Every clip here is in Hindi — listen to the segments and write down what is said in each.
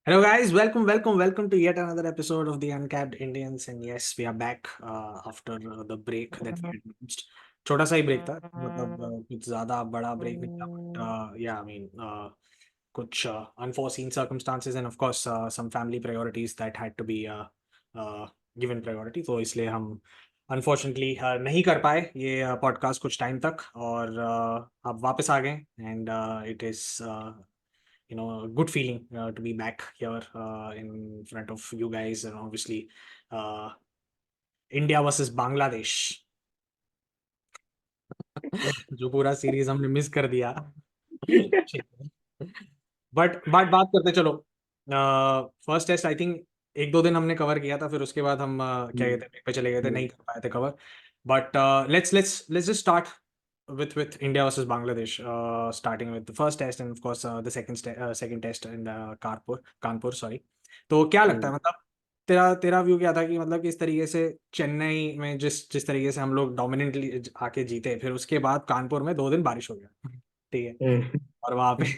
Hello, guys. Welcome to yet another episode of the Uncapped Indians. And yes, we are back after the break that we had missed. छोटा सा ही ब्रेक था मतलब कुछ ज्यादा बड़ा ब्रेक नहीं था बट या आई मीन कुछ unforeseen circumstances and of course some family priorities that had to be given priority तो इसलिए हम unfortunately नहीं कर पाए ये पॉडकास्ट कुछ टाइम तक और अब वापस आ गए and it is a good feeling to be back here in front of you guys and obviously uh, India versus Bangladesh जो पूरा सीरीज हमने मिस कर दिया बट बात करते चलो फर्स्ट टेस्ट आई थिंक एक दो दिन हमने कवर किया था फिर उसके बाद हम क्या कहते हैं पे चले गए थे नहीं कर पाए थे cover but let's just start with India versus Bangladesh, starting with the first test and of course the second test in Kanpur, sorry. तो क्या लगता है मतलब तेरा तेरा व्यू क्या था कि मतलब किस तरीके से चेन्नई में जिस जिस तरीके से हम लोग डोमिनेंटली आके जीते फिर उसके बाद कानपुर में 2 दिन बारिश हो गया ठीक है और वहां पे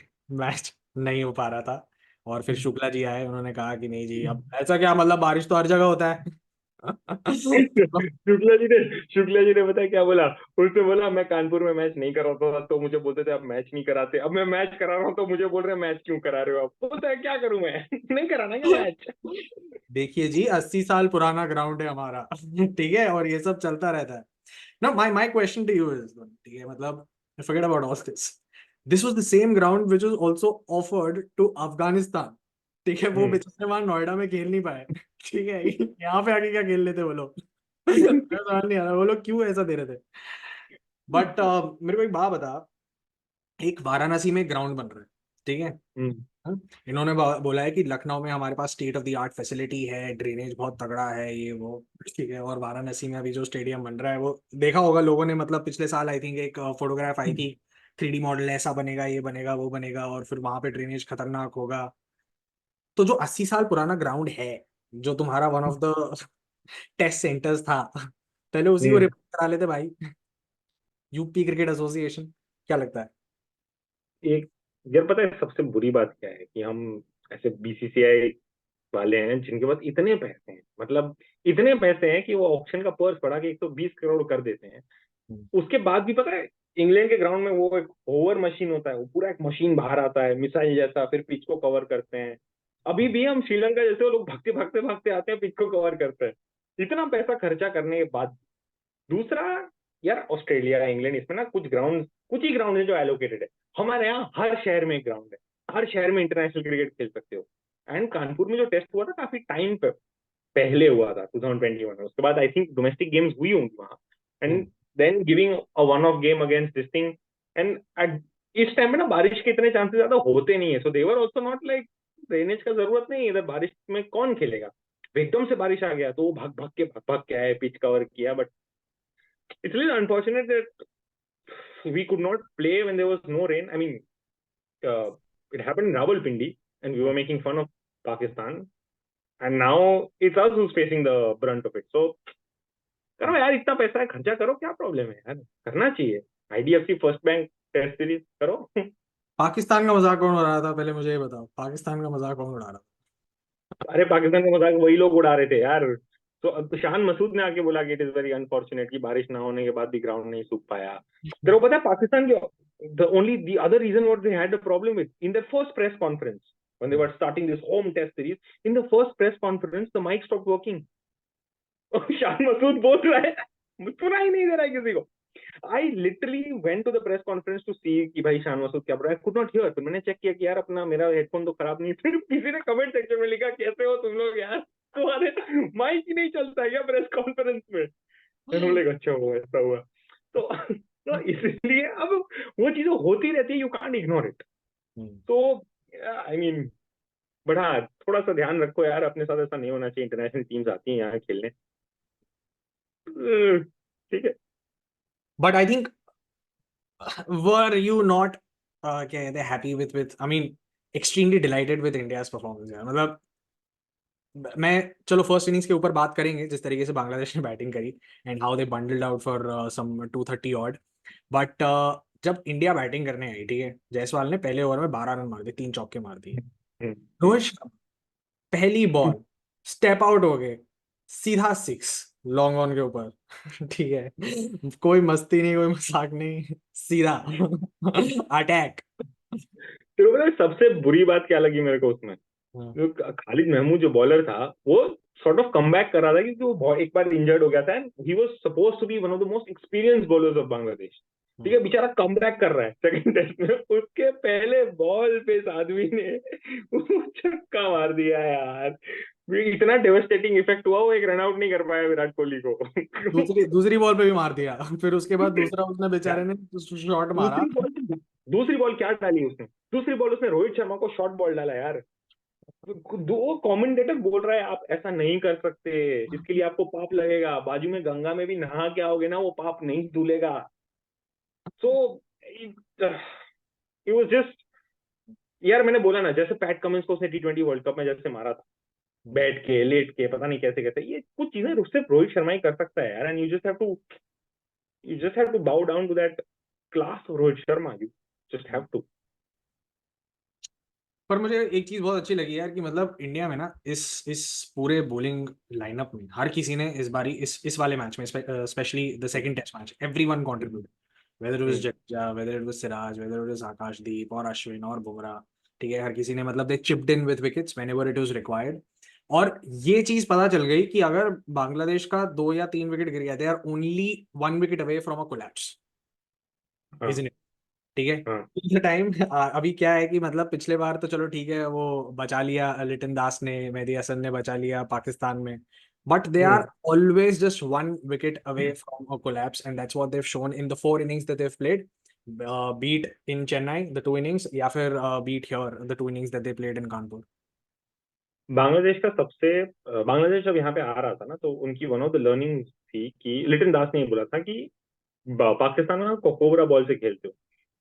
मैच नहीं हो पा रहा था और फिर शुक्ला जी आए उन्होंने कहा कि नहीं जी अब ऐसा क्या मतलब बारिश तो हर जगह होता है शुक्ला जी ने पता है क्या बोला। उसने बोला मैं कानपुर में मैच नहीं कराता था तो मुझे बोलते थे आप मैच नहीं कराते, अब मैं मैच करा रहा हूँ तो मुझे बोल रहे हैं मैच क्यों करा रहे हो आप। बोलता है क्या करूं मैं नहीं कराना क्या मैच। देखिए जी 80 साल पुराना ग्राउंड है हमारा ठीक है और ये सब चलता रहता है ना my question to you is ठीक है मतलब forget about all this was the same ground which was also offered to Afghanistan ठीक है वो बेचारे वहां नोएडा में खेल नहीं पाए ठीक है यहाँ पे आके क्या खेल लेते वो लोग मुझे समझ नहीं आ रहा वो लोग क्यों ऐसा दे रहे थे बट मेरे को एक बात बता एक वाराणसी में ग्राउंड बन रहा है ठीक है हाँ? इन्होंने बोला है कि लखनऊ में हमारे पास state of the art facility है ड्रेनेज बहुत तगड़ा है ये वो ठीक है और वाराणसी में अभी जो स्टेडियम बन रहा है वो देखा होगा लोगों ने मतलब पिछले साल आई थिंक एक फोटोग्राफ आई थी 3D मॉडल ऐसा बनेगा ये बनेगा वो बनेगा और फिर वहां पे ड्रेनेज खतरनाक होगा तो जो 80 साल पुराना ग्राउंड है जो तुम्हारा one of the test centres था पहले उसी को रिपेयर करा लेते भाई यूपी क्रिकेट एसोसिएशन क्या लगता है एक यार पता है सबसे बुरी बात क्या है कि हम ऐसे बीसीसीआई वाले हैं जिनके पास इतने पैसे हैं, मतलब इतने पैसे हैं कि वो ऑक्शन का पर्स बढ़ा के 120 करोड़ कर देते हैं। हम्म, उसके बाद भी पता है इंग्लैंड के ग्राउंड में वो एक ओवर मशीन होता है, वो पूरा एक मशीन बाहर आता है मिसाइल जैसा, फिर पिच को कवर करते हैं। अभी भी हम श्रीलंका जैसे वो लोग भागते भागते भागते आते हैं, पिच को कवर करते हैं। इतना पैसा खर्चा करने के बाद दूसरा, यार ऑस्ट्रेलिया इंग्लैंड इसमें ना कुछ ही ग्राउंड है जो एलोकेटेड है। हमारे यहाँ हर शहर में एक ग्राउंड है, हर शहर में इंटरनेशनल क्रिकेट खेल सकते हो। एंड कानपुर में जो टेस्ट हुआ था काफी टाइम पे पहले हुआ था 2021 में, उसके बाद आई थिंक डोमेस्टिक गेम्स हुई होंगी वहां। Hmm, and then giving a one of game against this thing. And इस टाइम में ना बारिश के इतने चांसेस ज्यादा होते नहीं है, so they're also not like drainage का जरूरत नहीं है इधर, बारिश में कौन खेलेगा। एकदम से बारिश आ गया तो वो भाग भाग के आए, पिच कवर किया, but it's really unfortunate that we could not play when there was no rain. I mean, it happened in Rawalpindi, and we were making fun of Pakistan, and now it's us who's facing the brunt of it. So, करो यार, इतना पैसा है, खर्चा करो, क्या प्रॉब्लम है यार, करना चाहिए। IDFC first bank test series करो। पाकिस्तान का मजाक कौन उड़ा रहा था पहले मुझे ये बताओ पाकिस्तान का मजाक कौन उड़ा रहा था अरे पाकिस्तान का मजाक वही लोग उड़ा रहे थे यार। तो अब शान मसूद ने आके बोला कि इट इज वेरी अनफॉर्चुनेट कि बारिश ना होने के बाद भी ग्राउंड नहीं सूख पाया। तेरे को पता है पाकिस्तान के the other reason what they had a problem with in the first press conference when they were starting this home test series, in the first press conference the mic stop working. Shan Masood बोल रहा है, सुना ही नहीं दे रहा है किसी को। I literally went to the press conference to see कि भाई शान मसूद क्या बोल रहा है, कुड नॉट हियर। फिर मैंने चेक किया कि यार अपना मेरा हेडफोन तो खराब नहीं है। फिर किसी ने कमेंट सेक्शन में लिखा कैसे हो तुम लोग यार, तुम्हारे माइक ही नहीं चलता है क्या प्रेस कॉन्फ्रेंस में। मैंने बोला अच्छा हुआ ऐसा हुआ। तो इसलिए अब वो चीजें होती रहती है, यू कांट इग्नोर इट। हम्म। तो आई मीन, बट हाँ थोड़ा सा ध्यान रखो यार, अपने साथ ऐसा नहीं होना चाहिए। इंटरनेशनल टीम्स आती हैं यहाँ खेलने, ठीक है। But I think were you not क्या कहते हैं happy with I mean extremely dilated with India's performance यार मतलब मैं चलो फर्स्ट इनिंग्स के ऊपर बात करेंगे जिस तरीके से बांग्लादेश ने बैटिंग करी and how they bundled out for some 230 odd but जब इंडिया बैटिंग करने आई ठीक है जायसवाल ने पहले ओवर में 12 रन मार दिए 3 चौके मार दिए हम्म, रोहित शर्मा पहली बॉल स्टेप आउट हो गए, सीधा 6 लॉन्ग ऑन के ऊपर। ठीक है, कोई मस्ती नहीं, कोई मजाक नहीं, सीधा अटैक। तो पता है सबसे बुरी बात क्या लगी मेरे को उसमें, जो खालिद महमूद जो बॉलर था, वो सॉर्ट ऑफ कम बैक कर रहा था क्योंकि वो एक बार इंजर्ड हो गया था, and he was suppose to be one of the most experience bowlers of Bangladesh. ठीक है, बेचारा कम बैक कर रहा है सेकंड टेस्ट में, उसके पहले बॉल पे इस आदमी ने उसको छक्का मार दिया यार। इतना डेवास्टेटिंग इफेक्ट हुआ, वो एक रन आउट नहीं कर पाया विराट कोहली को। दूसरी दूसरी बॉल पे भी मार दिया। फिर उसके बाद दूसरा उसने बेचारे ने शॉट मारा। दूसरी बॉल दूसरी बॉल क्या डाली उसने, दूसरी बॉल उसने रोहित शर्मा को शॉर्ट बॉल डाला यार। दो कमेंटेटर बोल रहा है आप ऐसा नहीं कर सकते, इसके लिए आपको पाप लगेगा, बाजू में गंगा में भी नहा के आओगे ना, वो पाप नहीं धुलेगा। सो इट वाज जस्ट, यार मैंने बोला ना, जैसे पैट कमिंस को उसने T20 वर्ल्ड कप में जैसे मारा था, बैठ के लेट के पता नहीं कैसे कैसे, ये कुछ चीजें सिर्फ रोहित शर्मा ही कर सकता है यार। And you just have to bow down to that class of Rohit Sharma, you just have to. पर मुझे एक चीज बहुत अच्छी लगी यार कि मतलब इंडिया में ना इस पूरे बॉलिंग लाइनअप में हर किसी ने इस बारी इस वाले मैच में, specially the second test match, everyone contributed, whether it was Jadeja, whether it was Siraj, whether it was Akashdeep और अश्विन और बुमराह। ठीक है, हर किसी ने मतलब they chipped in with wickets whenever it was required. और ये चीज पता चल गई कि अगर बांग्लादेश का 2 या 3 विकेट गिर गया, they are only 1 wicket away from a collapse, हाँ इजंट इट? ठीक है, हाँ टाइम अभी क्या है कि मतलब पिछले बार तो चलो ठीक है, वो बचा लिया, लिटन दास ने, मेहदी हसन ने बचा लिया पाकिस्तान में, but they are always just 1 wicket away from a collapse, and that's what they have shown in the 4 innings that they've played, beat in Chennai the 2 innings, या फिर beat here the 2 innings that they played in Kanpur. Bangladesh का सबसे बांग्लादेश जब यहाँ पे आ रहा था ना, तो उनकी वन ऑफ द लर्निंग थी कि लिटन दास ने ये बोला था कि पाकिस्तान में आप कोबरा बॉल से खेलते हो,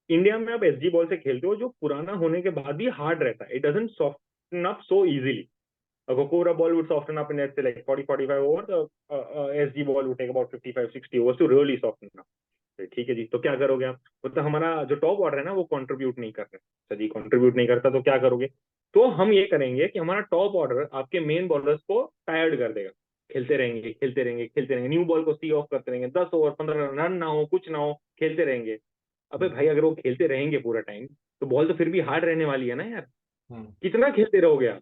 इंडिया में आप SG बॉल से खेलते हो, जो पुराना होने के बाद भी हार्ड रहता है, it doesn't soften up so easily. A Kokora ball would soften up in let's say like 40-45 overs. SG ball would take about 55-60 overs to really soften up. ठीक है जी, तो क्या करोगे आप, मतलब हमारा जो टॉप ऑर्डर है ना वो कंट्रीब्यूट नहीं कर रहे, अच्छा जी कंट्रीब्यूट नहीं करता तो क्या करोगे, तो हम ये करेंगे कि हमारा टॉप ऑर्डर आपके मेन बॉलर्स को टायर्ड कर देगा, खेलते रहेंगे खेलते रहेंगे खेलते रहेंगे, न्यू बॉल को सी ऑफ करते रहेंगे, 10 ओवर 15 रन ना हो कुछ ना हो, खेलते रहेंगे। अबे भाई अगर वो खेलते रहेंगे पूरा टाइम, तो बॉल तो फिर भी हार्ड रहने वाली है ना यार, कितना खेलते रहोगे आप।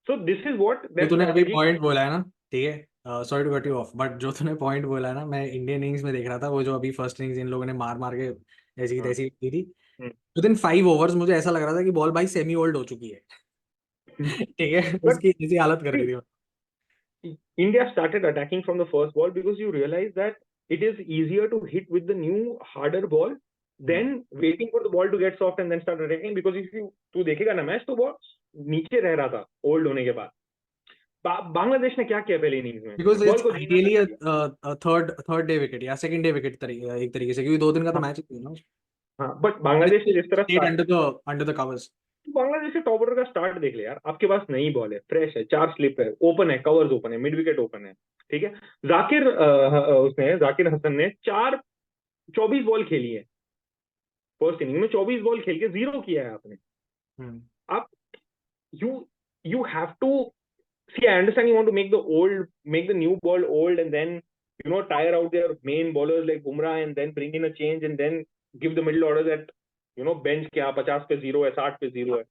सो दिस इज व्हाट जो दैट तूने अभी स्ट्रेटेजी। पॉइंट बोला है ना, ठीक है, sorry to cut you off, but जो तूने पॉइंट बोला है ना, मैं इंडियन इनिंग्स में देख रहा था, वो जो अभी फर्स्ट इनिंग्स इन लोगों ने मार मार के ऐसी की हाँ तैसी की थी, विद इन 5 overs मुझे ऐसा लग रहा था कि बॉल भाई सेमी ओल्ड हो चुकी है। ठीक है, बट उसकी ऐसी हालत कर दी थी। India started attacking from the first ball because you realize that it is easier to hit with the new harder ball than waiting for the ball to get soft and then start attacking, because if you तू देखेगा ना मैच, तो बॉल नीचे रह रहा था ओल्ड होने के बाद। बांग्लादेश ने क्या किया पहले इनिंग्स में, बिकॉज बॉल इट्स को धीमा आइडियली करके दिया। थर्ड डे विकेट या सेकंड डे विकेट, एक तरीके से, क्योंकि 2 दिन का तो हाँ मैच ही ना, हाँ, बट बांग्लादेश ने जिस तरह state start, under the covers. Bangladesh के टॉप ऑर्डर का स्टार्ट देख ले यार, आपके पास नई बॉल है, फ्रेश है, 4 स्लिप है, ओपन है, कवर्स ओपन है, मिड विकेट ओपन है। ठीक है, उसने जाकिर हसन ने 24 बॉल खेली है, फर्स्ट इनिंग में 24 बॉल खेल के 0 किया है आपने। आप you you have to see, I understand you want to make the new ball old, and then tire out their main bowlers like Bumrah, and then bring in a change, and then give the middle order that bench क्या 50 पे 0 है, 60 पे 0 है,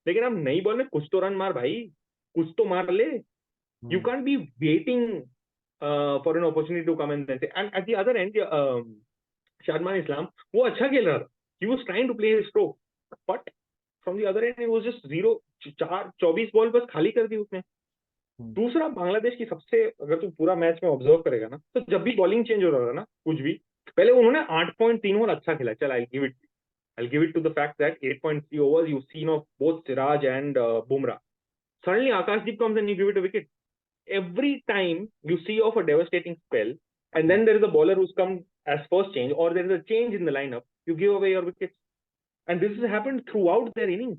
लेकिन अब नई बॉल में कुछ तो रन मार भाई, कुछ तो मार ले। You can't be waiting for an opportunity to come and then say, and at the other end, Shadman Islam, वो अच्छा खेल रहा था, he was trying to play his stroke, but from the other end it was just 0, 24 ball बस खाली कर दी उसने। दूसरा, बांग्लादेश की सबसे, अगर तू पूरा मैच में ऑब्जर्व करेगा ना, तो जब भी बॉलिंग चेंज हो रहा था ना कुछ भी, पहले उन्होंने 8.3 ओवर अच्छा खेला, चल I'll give it to the fact that 8.3 overs you've seen of both Siraj and Bumrah. Suddenly Akashdeep comes and you give it a wicket. Every time you see of a devastating spell, and then there is a bowler who's come as first change, or there is a change in the lineup, you give away your wickets. And this has happened throughout their innings.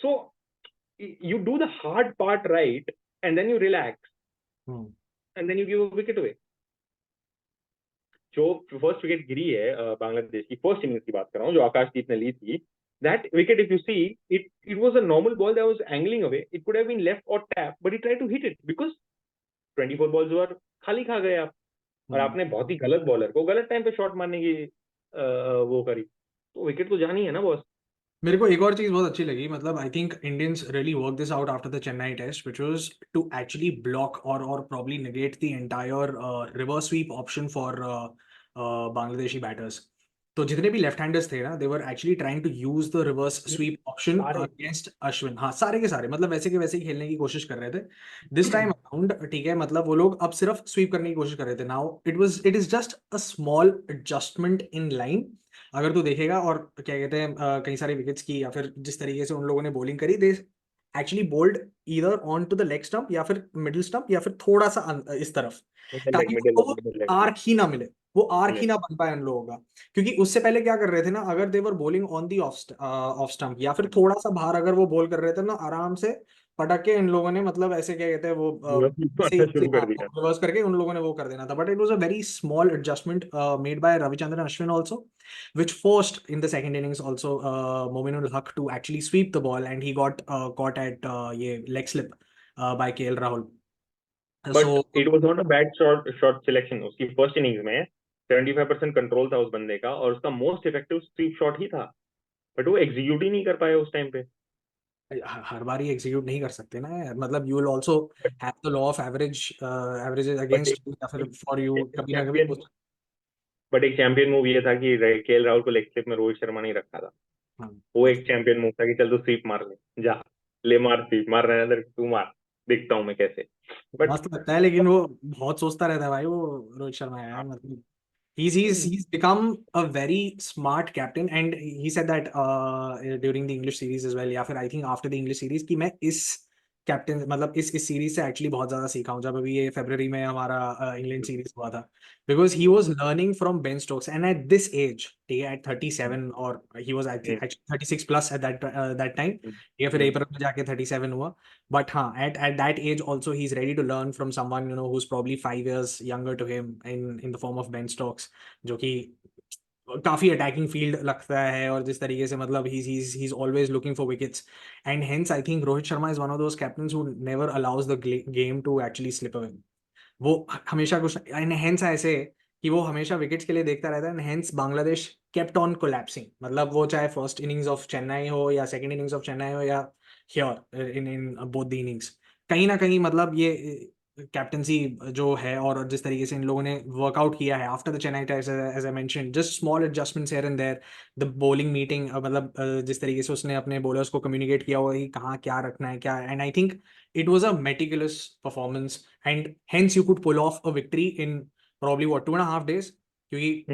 So you do the hard part right, and then you relax, and then you give a wicket away. जो फर्स्ट विकेट गिरी है बांग्लादेश की, फर्स्ट इनिंग्स की बात कर रहा हूँ, जो आकाशदीप ने ली थी, that wicket, if you see, it was a normal ball that was angling away. It could have been left or tap, but he tried to hit it because 24 balls वर खाली खा गए आप, और आपने बहुत ही गलत बॉलर को गलत टाइम पे शॉट मारने की वो करी, तो विकेट तो जानी है ना बॉस. मेरे को एक और चीज बहुत अच्छी लगी, मतलब I think Indians really work this out after the Chennai test, which was to actually block और probably negate the entire reverse sweep option for Bangladeshi batters. तो जितने भी लेफ्ट हैंडर्स थे ना, they were actually trying to use the reverse sweep option सारे. अगेंस्ट अश्विन. हाँ, सारे के सारे मतलब वैसे के वैसे ही खेलने की कोशिश कर रहे थे दिस टाइम अराउंड. ठीक है, मतलब वो लोग अब सिर्फ स्वीप करने की कोशिश कर रहे थे. Now it is just a small adjustment in line. अगर तू देखेगा, और क्या कहते हैं, कई सारे विकेट्स की, या फिर जिस तरीके से उन लोगों ने बॉलिंग करी, they actually bowled either on to the leg stump या फिर मिडिल स्टंप या फिर थोड़ा सा इस तरफ, मिडिल लेग, ताकि मिडिल वो लेग, मिडिल लेग. आर्क ही ना मिले, वो आर्क ही ना बन पाए उन लोगों का. क्योंकि उससे पहले क्या कर रहे थे ना, अगर they're bowling on the off stump या फिर थोड़ा सा बाहर अगर वो बॉल कर रहे थे ना, आराम से पटक के इन लोगों ने, मतलब ऐसे क्या कहते हैं वो मारना शुरू कर दिया. रिवर्स करके उन लोगों ने वो कर देना था. But it was a very small adjustment made by Ravichandran Ashwin also, which forced in the second innings also Mominul Haq to actually sweep the ball, and he got caught at ये leg slip by KL Rahul. But So it was not a bad shot selection. उसकी फर्स्ट इनिंग्स में 75% कंट्रोल था उस बंदे का, और उसका मोस्ट इफेक्टिव स्वीप शॉट ही था, बट वो एग्जीक्यूट ही नहीं कर पाया उस टाइम पे. हर बार ही एग्जीक्यूट नहीं कर सकते ना यार, मतलब you will also have the law of averages but against या फिर फॉर यू, एक कभी ना कभी चैंपियन बट एक चैंपियन मूव ये था कि केएल राहुल को लेग स्लिप में रोहित शर्मा नहीं रखा था. हाँ, वो एक चैंपियन मूव था कि चल तू स्वीप मार ले, जा ले मार, स्वीप मार रहे हैं, तू मार, देखता हूं मैं कैसे. बट मस्त लगता है, लेकिन वो बहुत सोचता रहता है भाई वो रोहित शर्मा यार, मतलब he's become a very smart captain, and he said that during the English series as well, या फिर I think after the English series, कि मैं इस कैप्टन, मतलब इस सीरीज से एक्चुअली बहुत ज्यादा सीखा हूँ, जब अभी ये फरवरी में हमारा इंग्लैंड सीरीज हुआ था. Because he was learning from Ben Stokes, and at this age, ठीक है, एट 37, और he was actually 36 plus at that time, या फिर अप्रैल में जाके 37 हुआ. But at that age also, he's ready to learn from someone, who's probably 5 years younger to him in the form of Ben Stokes, जो कि काफी अटैकिंग फील्ड लगता है, और जिस तरीके से मतलब he's always looking for wickets, and hence I think Rohit Sharma is one of those captains who never allows the game to actually slip away. वो हमेशा कुछ, and hence ऐसे कि वो हमेशा विकेट्स के लिए देखता रहता है, and hence Bangladesh kept on collapsing. मतलब वो चाहे फर्स्ट इनिंग्स ऑफ चेन्नई हो या सेकंड इनिंग्स ऑफ चेन्नई हो, या here in both the innings, कहीं ना कहीं मतलब ये कैप्टनसी जो है, और जिस तरीके से इन लोगों ने वर्कआउट किया है after the Chennai test, as I mentioned, just small adjustments here and there, the bowling meeting, मतलब जिस तरीके से उसने अपने बॉलर्स को कम्युनिकेट किया हुआ कि कहाँ क्या रखना है क्या, and I think it was a meticulous performance, and hence you could pull off a victory in probably what 2.5 days, क्योंकि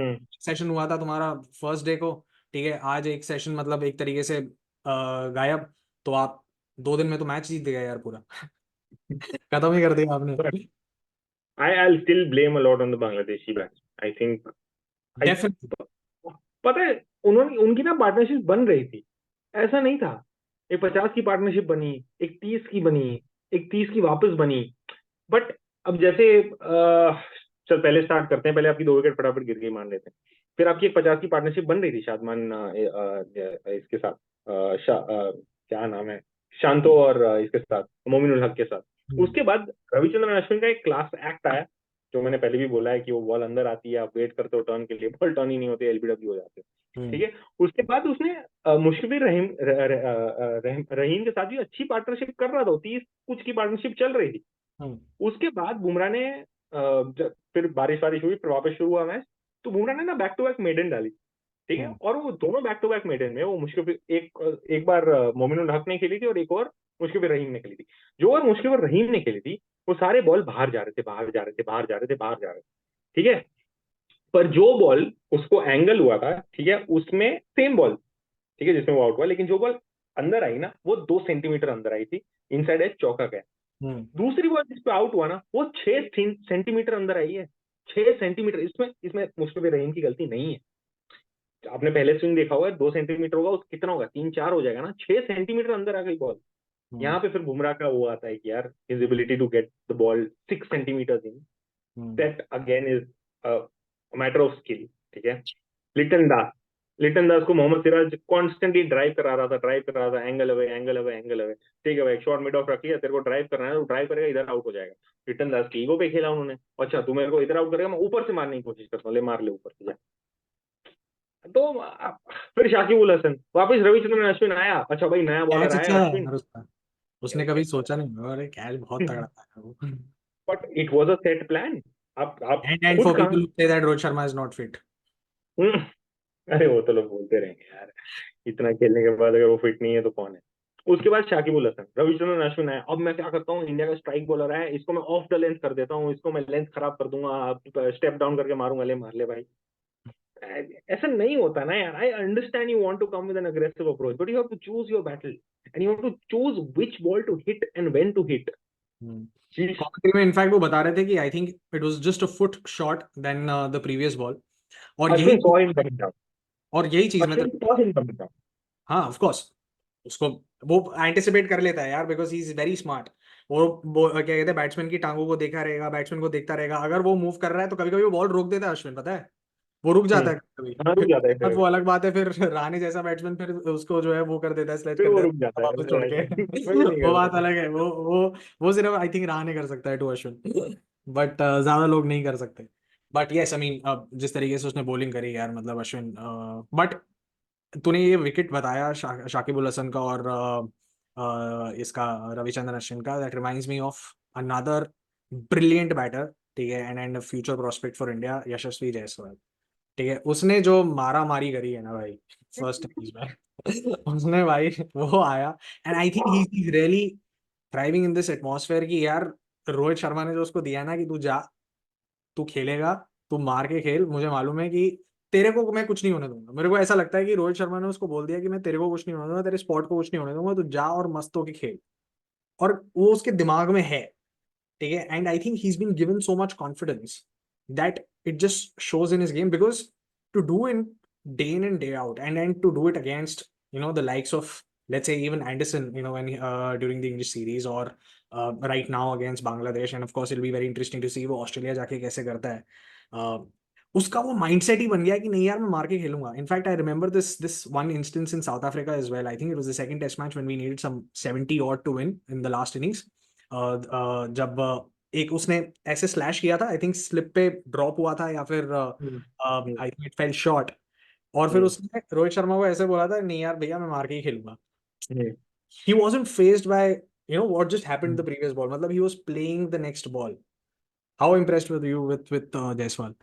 सेशन हुआ था तुम्हारा फर्स्ट डे को, ठीक है, आज एक सेशन मतलब एक तरीके से गायब, तो आप 2 दिन में तो मैच जीत गए यार पूरा. खत्म ही कर दिया आपने. I'll still blame a lot on the Bangladeshi bats. I think I definitely. पता है, उन्होंने उनकी ना पार्टनरशिप बन रही थी, ऐसा नहीं था. एक 50 की पार्टनरशिप बनी, एक 30 की बनी, एक 30 की वापस बनी. बट अब जैसे चल पहले स्टार्ट करते हैं, पहले आपकी 2 विकेट फटाफट गिर गई मान लेते हैं, फिर आपकी एक 50 की पार्टनरशिप बन रही थी शादमान इसके साथ, क्या नाम है, शांतो, और इसके साथ मोमिनुल हक के साथ. उसके बाद रविचंद्रन अश्विन का एक क्लास एक्ट आया, जो मैंने पहले भी बोला है कि वो बॉल अंदर आती है, आप वेट करते हो टर्न के लिए, बॉल टर्न ही नहीं होते, एलबीडब्ल्यू हो जाते हैं, ठीक है. उसके बाद उसने मुशफिक रहीम के साथ भी अच्छी पार्टनरशिप कर रहा था, 30 कुछ की पार्टनरशिप चल रही थी. उसके बाद बुमराह ने फिर बारिश हुई, फिर वापस शुरू हुआ मैच, तो बुमराह ने ना बैक टू बैक मेडन डाली, ठीक है. और वो दोनों बैक टू बैक मेडन में वो मुश्किल एक बार मोमिनुल हक ने खेली थी, और एक और मुश्किल रहीम ने खेली थी. जो और मुश्किल रहीम ने खेली थी, वो सारे बॉल बाहर जा रहे थे, बाहर जा रहे थे, बाहर जा रहे थे, बाहर जा रहे थे, ठीक है. पर जो बॉल उसको एंगल हुआ था, ठीक है, उसमें सेम बॉल, ठीक है, जिसमें वो आउट हुआ, लेकिन जो बॉल अंदर आई ना, वो 2 सेंटीमीटर अंदर आई थी, इनसाइड एज चौका गया. दूसरी बॉल जिस पे आउट हुआ ना, वो 6 सेंटीमीटर अंदर आई है, 6 सेंटीमीटर. इसमें इसमें मुश्किल रहीम की गलती नहीं है. आपने पहले स्विंग देखा होगा, 2 सेंटीमीटर होगा, कितना होगा, 3-4 हो जाएगा ना, 6 सेंटीमीटर अंदर आ गई बॉल. यहाँ पे फिर बुमराह का वो आता है कि यार his ability to get the ball 6 centimetre in, that again is matter of skill, ठीक है. लिटन दास, लिटन दास को मोहम्मद सिराज कॉन्स्टेंटली ड्राइव करा रहा था, angle away, angle away, angle away. ठीक है भाई, शॉट मिड ऑफ रख लिया, तेरे को ड्राइव करना है, तो ड्राइव करेगा, इधर आउट हो जाएगा। लिटन दास की ईगो पे खेला उन्होंने। अच्छा तू मेरे को इधर आउट करेगा, मैं ऊपर से मारने की कोशिश करता हूँ, ले मार ले ऊपर से जा। तो फिर शाकिब उल हसन वापस, रविचंद्रन अश्विन आया, अच्छा भाई नया बॉलर कैच आया अच्छा है अश्विन। यार उसका, उसने कभी सोचा नहीं, अरे कैच बहुत तगड़ा था वो। But it was a set plan. आप And खुद for कहा। people who say that Rohit Sharma is not fit. हम्म, अरे वो तो लोग बोलते रहेंगे यार, इतना खेलने के बाद अगर वो फिट नहीं है तो कौन है। उसके बाद शाकिब उल हसन, रविचंद्रन अश्विन है, अब मैं क्या करता हूँ, इंडिया का स्ट्राइक बॉलर है, इसको मैं ऑफ द लेंथ कर देता हूँ, इसको मैं लेंथ खराब कर दूंगा, स्टेप डाउन करके मारूंगा, ले मार ले भाई। ऐसा नहीं होता ना यार। I understand you want to come with an aggressive approach, but you have to choose your battle, and you have to choose which ball to hit and when to hit. Commentary में इनफैक्ट वो बता रहे थे कि I think it was just a foot short then the previous ball. और यही Ashwin saw him coming down. और यही चीज मैं अश्विन तो, सॉ हिम कमिंग डाउन। हाँ ऑफ कोर्स, उसको वो एंटिसिपेट कर लेता है यार, because he is very smart. वो क्या कहते हैं, बैट्समैन की टांगों को देखा रहेगा, बैट्समैन को देखता रहेगा, अगर वो मूव कर रहा है तो कभी कभी वो बॉल रोक देता है अश्विन, पता है, वो रुक जाता है कभी। हाँ रुक फिर जाता है उसके बाद वो अलग बात है, फिर रहाणे जैसा बैट्समैन फिर उसको जो है वो कर देता है, स्लेज फिर कर वो देता रुक जाता है है। वापस छोड़ के। वही नहीं वो कर बात सकता। अलग है, वो सिर्फ आई थिंक रहाणे कर सकता है टू अश्विन, बट ज्यादा लोग नहीं कर सकते। बट यस आई मीन, जिस तरीके से उसने बॉलिंग करी यार, मतलब अश्विन, बट तूने ये विकेट बताया शाकिब उल हसन का और इसका रविचंद्रन अश्विन का, that reminds me of another brilliant batter, ठीक है, and future prospect for India, Yashasvi Jaiswal. ठीक है, उसने जो मारा मारी करी है ना भाई फर्स्ट इनिंग्स में, उसने भाई वो आया, and I think he is really thriving in this atmosphere कि यार रोहित शर्मा ने जो उसको दिया ना कि तू जा, तू खेलेगा, तू मार के खेल, मुझे मालूम है कि तेरे को मैं कुछ नहीं होने दूंगा। मेरे को ऐसा लगता है कि रोहित शर्मा ने उसको बोल दिया कि मैं तेरे को कुछ नहीं होने दूंगा, तेरे स्पॉट को कुछ नहीं होने दूंगा, तू जा और मस्त होके खेल। और वो उसके दिमाग में है, ठीक है, and I think he is been given so much confidence that it just shows in his game, because to do in and day out, and to do it against the likes of, let's say, even Anderson, when during the English series, or right now against Bangladesh, and of course it'll be very interesting to see वो ऑस्ट्रेलिया जाके कैसे करता है। उसका वो माइंडसेट ही बन गया कि नहीं यार मैं मार के खेलूंगा। In fact I remember this one instance in South Africa as well, I think it was the second test match when we needed some 70 odd to win in the last innings, जब एक उसने ऐसे स्लैश किया था, आई थिंक स्लिप पे ड्रॉप हुआ था, या फिर आई थिंक इट फेल शॉर्ट, और फिर उसने रोहित शर्मा को ऐसे बोला था, नहीं यार भैया मैं मार के ही खेलूंगा। He wasn't phased by what just happened the previous ball, मतलब he was playing the next ball. How impressed with you with Jaiswal?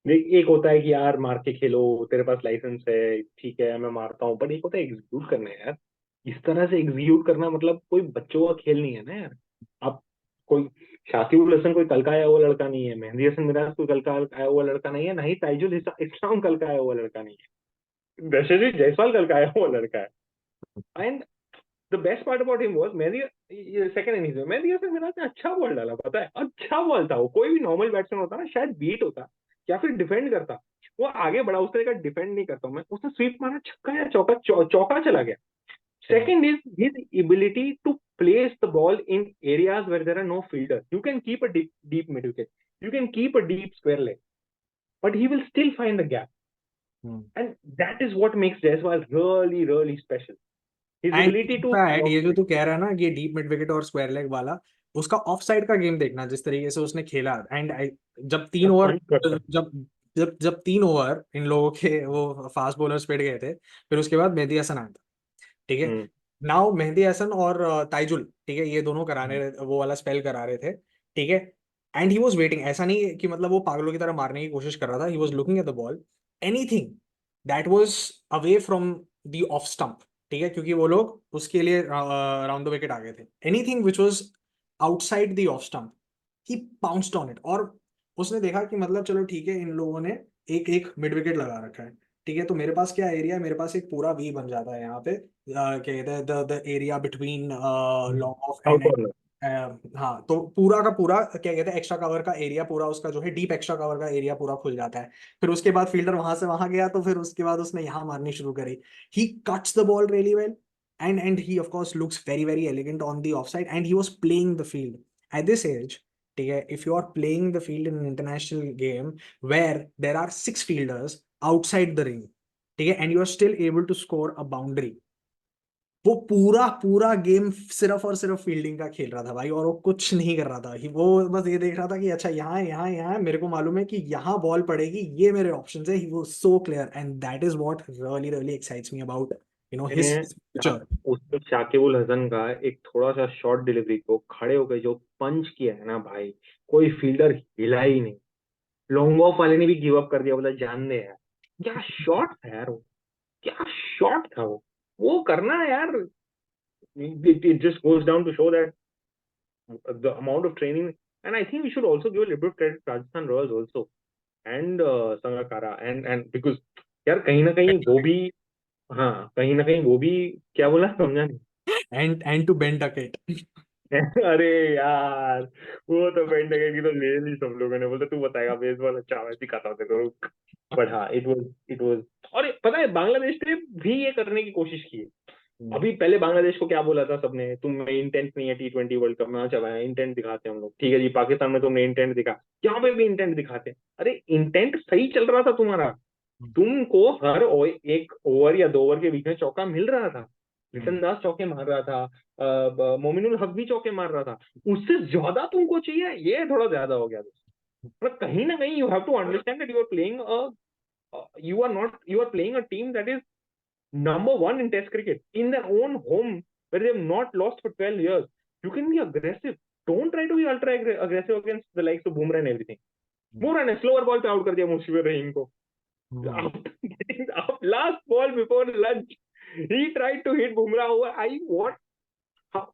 देख, एक होता है कि यार मार के खेलो, तेरे पास लाइसेंस है, ठीक है मैं मारता हूँ, बट एक होता है एग्जीक्यूट करना है यार। इस तरह से एग्जीक्यूट करना मतलब कोई बच्चों का खेल नहीं है ना यार। आप कोई शाकिब उल हसन कोई कल का आया हुआ लड़का नहीं है, मेहंदी हसन मिराज कोई कल का आया हुआ लड़का नहीं है, ना ही ताइजुल इस्लाम कल का आया हुआ लड़का नहीं है, यशस्वी जायसवाल कल का आया हुआ लड़का है। And the best part about him was mehndi, second innings में मेहंदी हसन मिराज ने अच्छा बॉल डाला, पता है, अच्छा बॉल था वो। कोई भी नॉर्मल बैट्समैन होता ना शायद बीट होता या फिर डिफेंड करता, वो आगे बढ़ा, उसने कहा डिफेंड नहीं करता हूं मैं, उसने स्वीप मारा, छक्का या चौका, चौका चला गया। Second is his ability to place the ball in areas where there are no fielder. You can keep a deep mid wicket, you can keep a deep square leg, but he will still find the gap, and that is what makes Jaiswal really really special. His and ability to in fact ये जो तू कह रहा है ना कि डीप मिड विकेट और स्क्वायर लेग वाला, उसका ऑफ साइड का गेम देखना जिस तरीके से उसने खेला, एंड जब 3 ओवर, point करता जब जब 3 ओवर इन लोगों के वो फास्ट बॉलर्स पिट गए थे, फिर उसके बाद मेहदी हसन आया था, ठीक है। है। नाउ मेहदी हसन और ताइजुल, ठीक है, ये दोनों वो वाला स्पेल करा रहे थे, ठीक है, एंड ही वाज वेटिंग, ऐसा नहीं कि मतलब वो पागलों की तरह मारने की कोशिश कर रहा था, he was looking at the ball, anything that was away from the off stump, ठीक है, क्योंकि वो लोग उसके लिए राउंड द विकेट आ गए थे, anything which was outside the off stump, he pounced on it. और उसने देखा कि मतलब चलो ठीक है, इन लोगों ने एक एक मिड विकेट लगा रखा है, ठीक है, तो मेरे पास क्या एरिया है, मेरे पास एक पूरा वी बन जाता है यहाँ पे, क्या कहते हैं, the area between long off out and, corner. हाँ, तो पूरा का पूरा क्या कहते हैं, एक्स्ट्रा कवर का एरिया पूरा, उसका जो है डीप एक्स्ट्रा कवर का एरिया पूरा खुल जाता है। फिर उसके बाद फील्डर वहां से वहां गया, तो फिर उसके बाद उसने यहाँ मारनी शुरू करी। ही cuts the ball really well, and he of course looks very very elegant on the offside, and he was playing the field at this age, ठीक है, if you are playing the field in an international game where there are 6 fielders outside the ring, ठीक है, and you are still able to score a boundary. वो पूरा पूरा गेम सिर्फ और सिर्फ फील्डिंग का खेल रहा था भाई, और वो कुछ नहीं कर रहा था। वो बस ये देख रहा था कि अच्छा यहाँ है, यहाँ है, यहाँ है, मेरे को मालूम है कि यहाँ बॉल पड़ेगी, ये मेरे ऑप्शंस है। He was so clear, and that is what really really excites me about his मैंने फ्यूचर। उसमें शाकिबुल हसन का एक थोड़ा सा शॉर्ट डिलीवरी को खड़े होकर जो पंच किया है ना भाई, कोई फील्डर हिला ही नहीं। लॉन्ग ऑफ वाले ने भी गिव अप कर दिया, बोला जान दे यार। क्या शॉट था यार वो, क्या शॉट था वो करना है यार। it just goes down to show that the amount of training, and I think we should also give a little bit of credit to Rajasthan Royals also and Sangakkara and because यार कहीं ना कहीं वो भी, हाँ कहीं ना कहीं वो भी, क्या बोला समझा एंड टू बेन डकेट। नहीं। अरे यार, वो तो पेंटागन की तो ले ली सब लोगों ने, बोलते तू बताएगा बेसबॉल अच्छा मैं सिखाता हूँ तेरे को। बट हाँ, इट वाज और पता है बांग्लादेश ने भी ये करने की कोशिश की है। अभी पहले बांग्लादेश को क्या बोला था सबने, तुम में इंटेंट नहीं है T20 वर्ल्ड कप में, हाँ चला इंटेंट दिखाते हैं हम लोग, ठीक है जी। पाकिस्तान में तुमने इंटेंट दिखा, यहाँ पे भी इंटेंट दिखाते हैं। अरे इंटेंट सही चल रहा था तुम्हारा, तुमको हर एक ओवर या 2 ओवर के बीच में चौका मिल रहा था। लिटन दास चौके मार रहा था, मोमिनुल हक भी चौके मार रहा था। उससे ज्यादा तुमको चाहिए, ये थोड़ा ज्यादा हो गया दोस्त। पर कहीं ना कहीं you have to understand that you are playing a team that is number 1 in Test cricket in their own home, where they have not lost for 12 years. You can be aggressive. Don't try to be ultra aggressive against the likes of Bumrah and everything. Bumrah ने slower ball पे out कर दिया मुश्फिकुर रहीम को। After getting up last ball before lunch, he tried to hit Bumrah over. हाँ,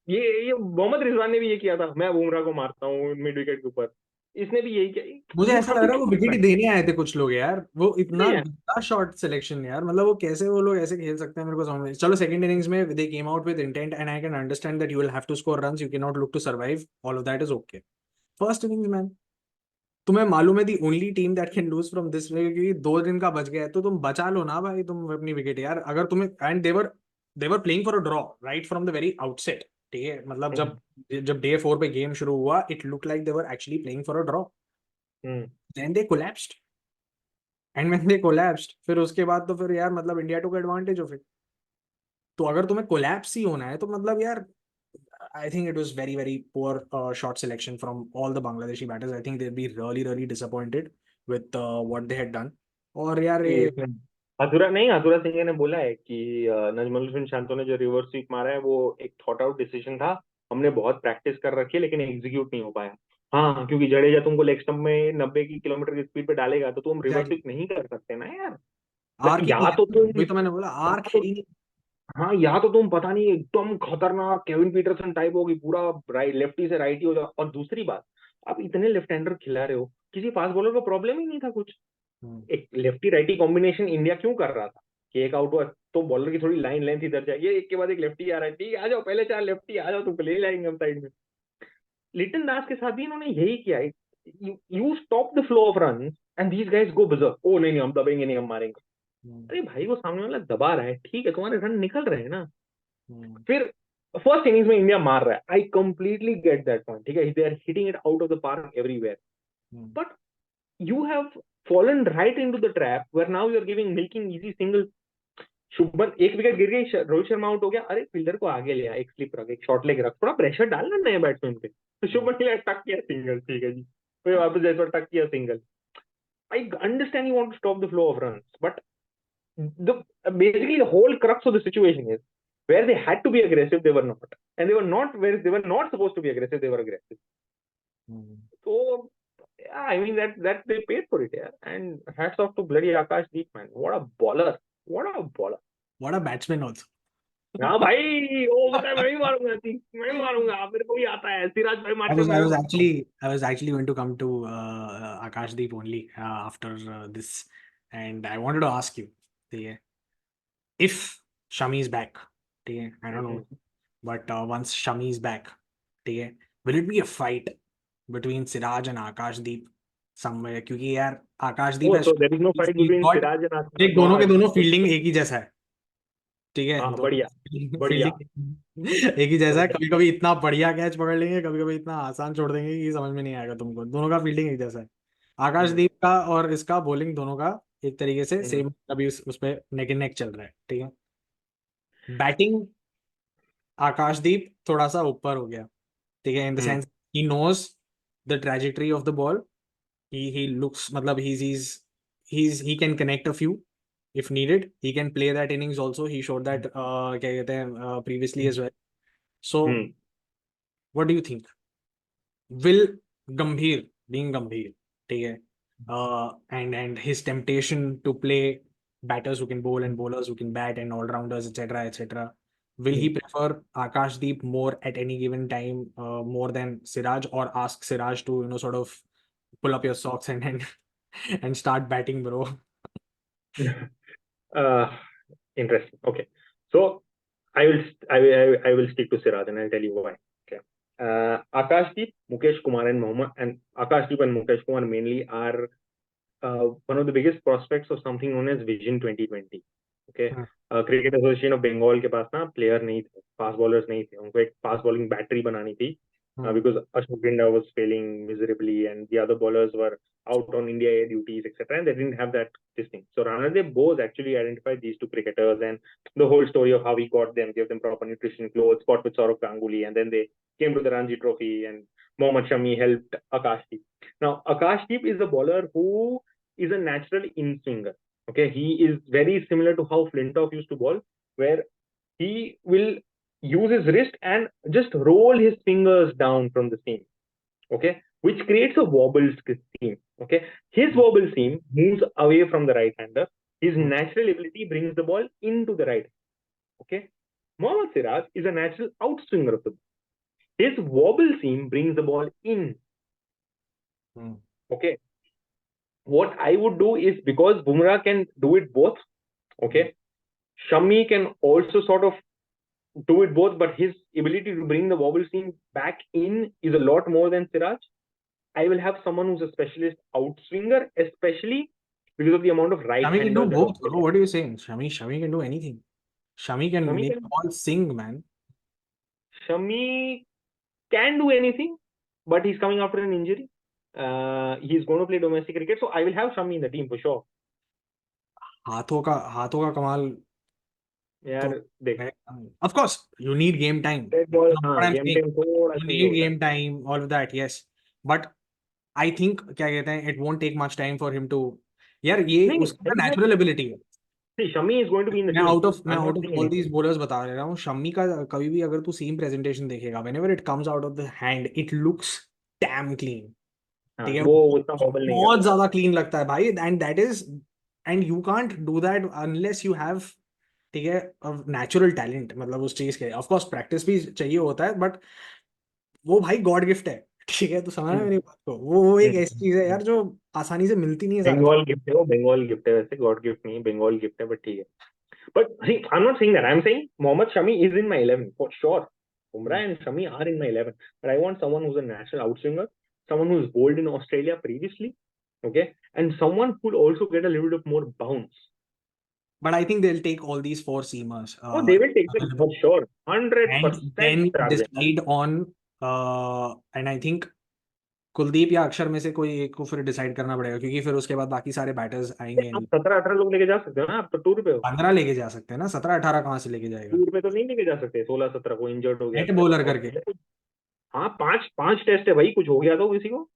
ये मोहम्मद रिजवान ने भी ये किया था, मैं बुमराह को मारता हूँ मिड विकेट के ऊपर। इसने भी यही किया। मुझे यू ऐसा हैव लग टू रहा है वो विकेट ही देने आए थे कुछ लोग यार, वो इतना नहीं गंदा शॉट सिलेक्शन यार। मतलब वो कैसे वो लोग ऐसे खेल सकते हैं, मेरे को समझ नहीं। चलो सेकंड इनिंग्स में they came out with intent and I can understand that you will have to score runs, you can not look to survive, all of that is okay. First innings man, तुम्हें मालूम है the only team that can lose from this way, क्योंकि 2 दिन का बच गया है, तो तुम बचा लो ना भाई तुम अपनी विकेट यार। अगर तुम्हें and they're playing for a draw right from the very outset. ठीक है, मतलब जब जब डे 4 पे गेम शुरू हुआ, it look like they're actually playing for a draw. Then they collapsed, and when they collapsed फिर उसके बाद तो फिर यार मतलब इंडिया टुक एडवांटेज हो फिर। तो अगर तुम्हें कोलैप्स ही होना है तो मतलब यार I think it was very, very poor shot selection from all the Bangladeshi batters. I think they'd be really, really disappointed with what they had done. और यार ये ये अधूरा सिंह ने बोला है कि नजमुल शांतो ने जो रिवर्स स्वीप मारा है वो एक थॉट आउट डिसीजन था। हमने बहुत प्रैक्टिस कर रखी है लेकिन एग्जीक्यूट नहीं हो पाया। हाँ, क्योंकि जडेजा तुमको लेग स्टंप में 90 किलोमीटर की स्पीड पे डालेगा तो तुम रिवर्स एग्जैक्टली स्वीप नहीं कर सकते ना यार। आर्क ही नहीं या है, तो तुम वही तो मैंने बोला, या आर्क है तो ही नहीं। हाँ, या तो तुम पता नहीं एकदम खतरनाक केविन पीटरसन टाइप होगी, पूरा राइट लेफ्टी से राइटी हो जाओ। और दूसरी बात, आप इतने लेफ्ट हैंडर खिला रहे हो, किसी फास्ट बॉलर को प्रॉब्लम ही नहीं था कुछ। एक लेफ्टी राइटी कॉम्बिनेशन इंडिया क्यों कर रहा था कि एक आउट हुआ तो बॉलर की थोड़ी लाइन लेंथ इधर जाए, ये एक के बाद एक लेफ्टी आ रहा है, ठीक है आ जाओ पहले 4 लेफ्टी आ जाओ, तुमको ले जाएंगे हम साइड में। लिटन दास के साथ भी इन्होंने यही किया है। You stop the flow of run and these guys go berserk, ओ नहीं नहीं हम दबेंगे नहीं, हम मारेंगे। अरे भाई वो सामने वाला दबा रहा है, ठीक है तुम्हारे रन निकल रहे हैं ना। फिर फर्स्ट इनिंग्स में इंडिया मार रहा है, I completely get that point, ठीक है they are hitting it out of the park everywhere. But you have fallen right into the trap where now you're giving milking easy single। Shubman एक विकेट गिर गई, रोहित शर्मा आउट हो गया, अरे फील्डर को आगे ले आ, एक स्लिप रख, एक शॉर्ट लेग रख, थोड़ा प्रेशर डालना नए बैट्समैन पे। तो शुभमन गिल टक किया सिंगल, ठीक है जी, फिर वापस जैसे टक किया single. I understand you want to stop the flow of run, but the basically the whole crux of the situation is where they had to be aggressive they were not, and they were not where they were not supposed to be aggressive they were aggressive। So yeah, I mean that they paid for it, yeah. And hats off to bloody Akash Deep, man. What a baller! What a baller! What a batsman also. हाँ भाई, वो बता मैं ही मारूंगा, मैं ही मारूंगा, मेरे को भी आता है, सिराज भाई I मारते was मैं I भी was मारता हूँ। actually going to come to Akashdeep only after this, and I wanted to ask you, ठीक है, if Shami is back, ठीक है, I don't know, but once Shami is back, ठीक है, will it be a fight between Siraj and Akashdeep somewhere? क्योंकि यार Akashdeep Oh, has so there is no fight between got Siraj and एक दोनों के Akash। दोनों फील्डिंग एक ही जैसा है, ठीक है, हाँ बढ़िया, दोनों बढ़िया, फील्डिंग एक ही जैसा है। बढ़िया। कभी कभी इतना बढ़िया कैच पकड़ लेंगे, कभी कभी इतना आसान छोड़ देंगे कि समझ में नहीं आएगा तुमको। दोनों का फील्डिंग एक जैसा है, हम्म, आकाशदीप का और इसका बॉलिंग दोनों का एक तरीके से सेम अभी उस पे नेक एंड नेक चल रहा है, ठीक है। बैटिंग आकाशदीप थोड़ा सा ऊपर हो गया, ठीक है, in the sense he knows the trajectory of the ball, he looks मतलब he can connect a few if needed, he can play that innings also, he showed that क्या कहते हैं previously as well. So what do you think, will Gambhir being Gambhir, ठीक है, and his temptation to play batters who can bowl and bowlers who can bat and all rounders etc etc, will he prefer Akashdeep more at any given time, more than Siraj, or ask Siraj to sort of pull up your socks and and start batting, bro? Uh, Interesting. Okay. So I will stick to Siraj and I'll tell you why. Okay. Akashdeep, Mukesh Kumar and Mohammed, and Akashdeep and Mukesh Kumar mainly are one of the biggest prospects of something known as Vision 2020. Okay. हाँ, क्रिकेट एसोसिएशन ऑफ बंगाल के पास ना प्लेयर नहीं थे, फास्ट बॉलर्स नहीं थे, उनको एक फास्ट बॉलिंग बैटरी बनानी थी, हाँ, because Ashok Ginda was failing miserably and the other bowlers were out on India A duties, etc. And they didn't have that this thing. So Ranade Bose actually identified these two cricketers and the whole story of how he got them, gave them proper nutrition, clothes, fought with Saurav Ganguly, and then they came to the Ranji Trophy and Mohammad Shami helped Akashdeep. Now Akashdeep is a bowler who is a natural in-swinger. Okay, he is very similar to how Flintoff used to bowl, where he will use his wrist and just roll his fingers down from the seam. Okay, which creates a wobble seam. Okay, his wobble seam moves away from the right hander. His natural ability brings the ball into the right. Okay, Mohammad Siraj is a natural outswinger of the ball. His wobble seam brings the ball in. Okay, what I would do is, because Bumrah can do it both, okay, Shami can also sort of do it both, but his ability to bring the wobble seam back in is a lot more than Siraj. I will have someone who's a specialist outswinger, especially because of the amount of Shami can do right-handers that both, bro. What are you saying? Shami can do anything. Shami can Shami make can, the ball sing, man. Shami can do anything, but he's coming after an injury. He's going to play domestic cricket, so I will have Shami in the team for sure. हाथों का कमाल तो यार देख, है। Of course, you need game time. Red That's ball, not what हाँ, I'm गेम saying. टाइम थोड़ा You सा ये need होता है. game time, all of that, yes. But I think क्या कहते हैं, it won't take much time for him to, यार ये नहीं, उसका natural ability है. see, Shami is going to be in the मैं team. मैं I'm out not of saying all anything. These bowlers बता रहा हूँ, शम्मी का कभी भी अगर तू सेम प्रेजेंटेशन देखेगा, whenever it comes out of the hand it looks dam clean, हाँ, ठीक है, वो उतना बॉबल नहीं बहुत करता. ज्यादा क्लीन लगता है भाई, and that is, and you can't do that unless you have, ठीक है, नेचुरल टैलेंट, मतलब उस चीज के ऑफ कोर्स प्रैक्टिस भी चाहिए होता है, बट वो भाई गॉड गिफ्ट है, ठीक है, तो समझ में मेरी बात को, वो एक ऐसी चीज है यार जो आसानी से मिलती नहीं है सारे को। बंगाल गिफ्ट है वो, बंगाल गिफ्ट है, वैसे गॉड गिफ्ट नहीं है, बंगाल गिफ्ट है, बट ठीक है. But see, I'm not saying that. I'm saying Mohammad Shami is in my 11 for sure. Umrah and Shami are in my 11. But I want someone who's a natural outswinger, someone who's bowled in Australia previously, okay, and someone who'll also get a little bit more bounce. But I think they'll take all these four seamers Oh, they will take them available, for sure. and 100% then charge. decide on, and I think Kuldeep या अक्षर में से कोई एक को फिर डिसाइड करना पड़ेगा, क्योंकि फिर उसके बाद बाकी सारे बैटर्स आएंगे आप नहीं। 17-18 लोग लेके जा सकते हो ना, आप तो टूर पे हो. 15 लेके जा सकते हैं ना, 17-18 कहाँ से लेके जाएगा टूर पे तो नहीं लेके जा सकते, 16-17 को इंजर्ड हो गया नेट तो बॉलर और करके। हाँ, पांच पांच टेस्ट है भाई, कुछ हो गया तो किसी को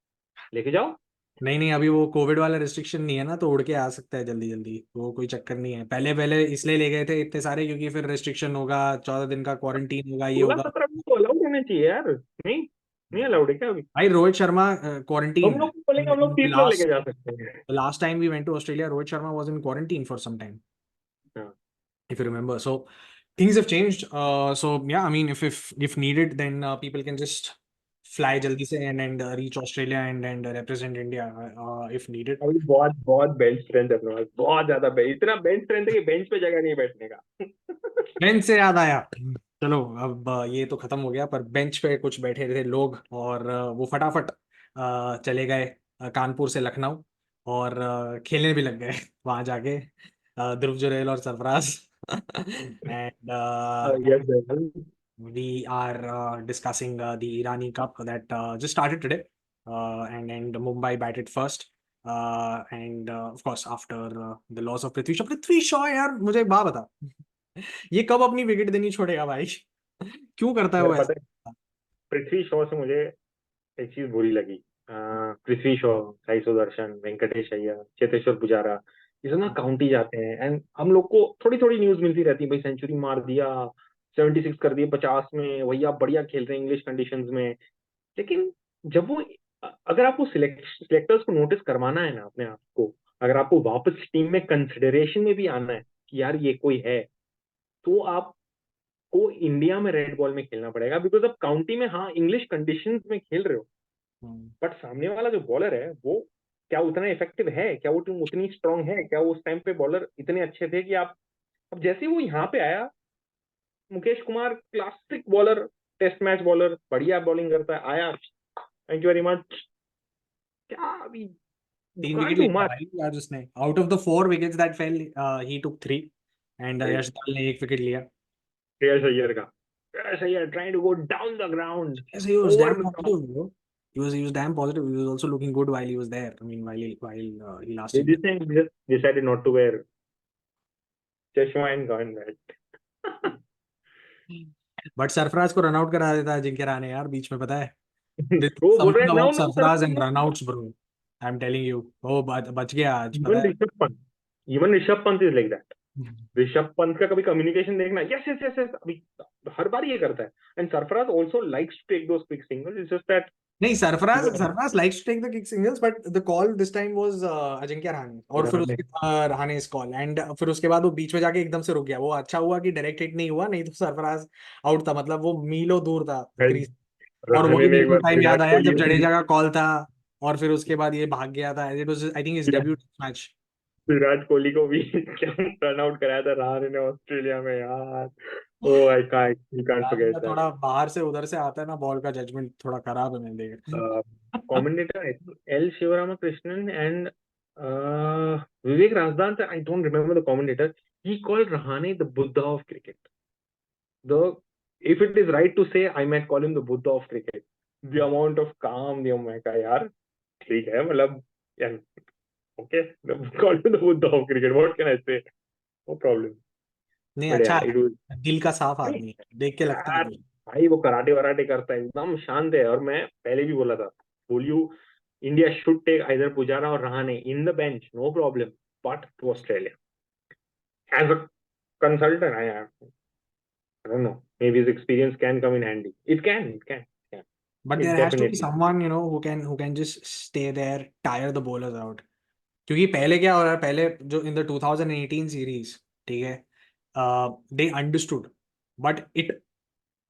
लेके जाओ. नहीं नहीं, अभी वो कोविड वाला रिस्ट्रिक्शन नहीं है ना, तो उड़ के आ सकता है जल्दी जल्दी, वो कोई चक्कर नहीं है, पहले पहले इसलिए ले गए थे इतने सारे, क्योंकि फिर रिस्ट्रिक्शन होगा, 14 दिन का क्वारंटीन होगा, ये सोलह होगा। सत्रह को तो अलाउड होना चाहिए यार. नहीं, नहीं अलाउड है क्या अभी? भाई रोहित शर्मा हम क्वारंटीन लोग को बोलेंगे, हम लोग 30 लोग लेके जा सकते हैं. Last time we went to Australia, Rohit Sharma was in quarantine for some time, हाँ. if you remember. So things have changed. So yeah, I mean, if needed, then people can just fly jaldi se and reach Australia and represent India if needed. अभी बहुत बहुत बेंच स्ट्रेंथ है अपने पास, बहुत ज्यादा इतना बेंच स्ट्रेंथ है कि बेंच पे जगह नहीं बैठने का. बेंच से याद आया, चलो अब ये तो खत्म हो गया, पर बेंच पे कुछ बैठे थे लोग, और वो फटाफट चले गए कानपुर से लखनऊ, और खेलने भी लग गए वहां जाके, ध्रुव जुरैल और Sarfaraz and yes sir. we are discussing the Irani Cup that just started today, and Mumbai batted first. And of course after the loss of Prithvi Shaw यार मुझे एक बात बता, ये कब अपनी विकेट देनी छोड़ेगा भाई? क्यों करता है यार वो पता है, ऐसा? पृथ्वी शॉ से मुझे एक चीज बुरी लगी। पृथ्वी शॉ, साई सुदर्शन, वेंकटेश अय्यर, चेतेश्वर पुजारा, ये सब ना काउंटी जाते हैं, एंड हम लोग को थोड़ी थोड़ी न्यूज मिलती रहती है, भाई सेंचुरी मार दिया, 76 कर दिए 50 में, भैया बढ़िया खेल रहे हैं इंग्लिश कंडीशंस में। लेकिन जब वो, अगर आपको सिलेक्टर्स को नोटिस करवाना है ना अपने आप को, अगर आपको वापस टीम में कंसिडरेशन में भी आना है कि यार ये कोई है, तो आपको इंडिया में रेड बॉल में खेलना पड़ेगा, बिकॉज अब काउंटी में हाँ इंग्लिश कंडीशंस में खेल रहे हो, हम्म, बट सामने वाला जो बॉलर है वो क्या उतना इफेक्टिव है, क्या वो टीम उतनी स्ट्रांग है, क्या वो उस टाइम पे बॉलर इतने अच्छे थे कि आप, अब जैसे ही वो यहाँ पे आया, Mukesh Kumar classic bowler, test match bowler, बढ़िया बॉलिंग करता है, आया, थैंक यू वेरी मच, क्या अभी 3 विकेट दुकान ले टू लिया मार। भाई आज उसने, out of the 4 wickets that fell ही टुक 3, एंड यश दयाल ने 1 विकेट लिया. श्रेयस अय्यर का, Shreyas Iyer trying to go down the ground, Yes, he was over damn में positive, bro. He was damn positive. He was also looking good while he was there. I mean, while he they lasted. just decided not to wear chashma and gone back. But Sarfaraz को रन आउट करा देता है अजिंक्य रहाणे यार बीच में, पता है? This is वो बोल रहे something know about no Sarfaraz and सर, runouts, bro. I'm telling you. वो बच गया आज, इवन पता Rishabh Pant, even Rishabh Pant is like that. है? ऋषभ पंत का कभी कम्युनिकेशन देखना, यस यस यस यस, अभी हर बार ये करता है, and Sarfaraz also likes to take those quick singles, it's just that नहीं, Sarfaraz Sarfaraz likes to take the kick singles, but the call this time was Ajinkya Rahane, और फिर उसके रहाणे इस कॉल, एंड फिर उसके बाद वो बीच में जाके एकदम से रुक गया. वो अच्छा हुआ कि डायरेक्ट हिट नहीं हुआ, नहीं तो सरफराज आउट था, मतलब वो मीलों दूर था क्रीज. और रहाणे वही ने मेरे एक को बार टाइम याद विराट आया जब कोहली, जडेजा का कॉल था, और फिर उसके बाद ये भाग गया था. It was, I think, his debut match. Virat Kohli को भी क्या रन आउट कराया था रहाणे ने ऑस्ट्रेलिया में यार। ओ आई कांट फॉरगेट दैट। थोड़ा बाहर से उधर से आता है ना, बॉल का जजमेंट थोड़ा खराब है मैंने देखा. Commentator, I think L. Shivaramakrishnan and Vivek Razdan, I don't remember the commentator. He called Rahane the Buddha of cricket. The If it is right to say, I might call him the Buddha of cricket. The amount of calm, the मैं कहा यार ठीक है, मतलब यार okay, call him the Buddha of cricket. What can I say? No problem. नहीं, But अच्छा yeah, it was, है, दिल का साफ नहीं आदमी है, देख के लगता है यार, कुछ. भाई वो कराटे वराटे करता है, एकदम शांत है, और मैं पहले भी बोला था, बोल you India should take either Pujara और Rahane in the bench, no problem, but to Australia as a consultant, I don't know, maybe his experience can come in handy. It can. But It there has to be definitely. Someone who can just stay there, tire the bowlers out. क्योंकि पहले क्या हो रहा है, पहले जो इन द 2018 सीरीज, ठीक है, they understood, but it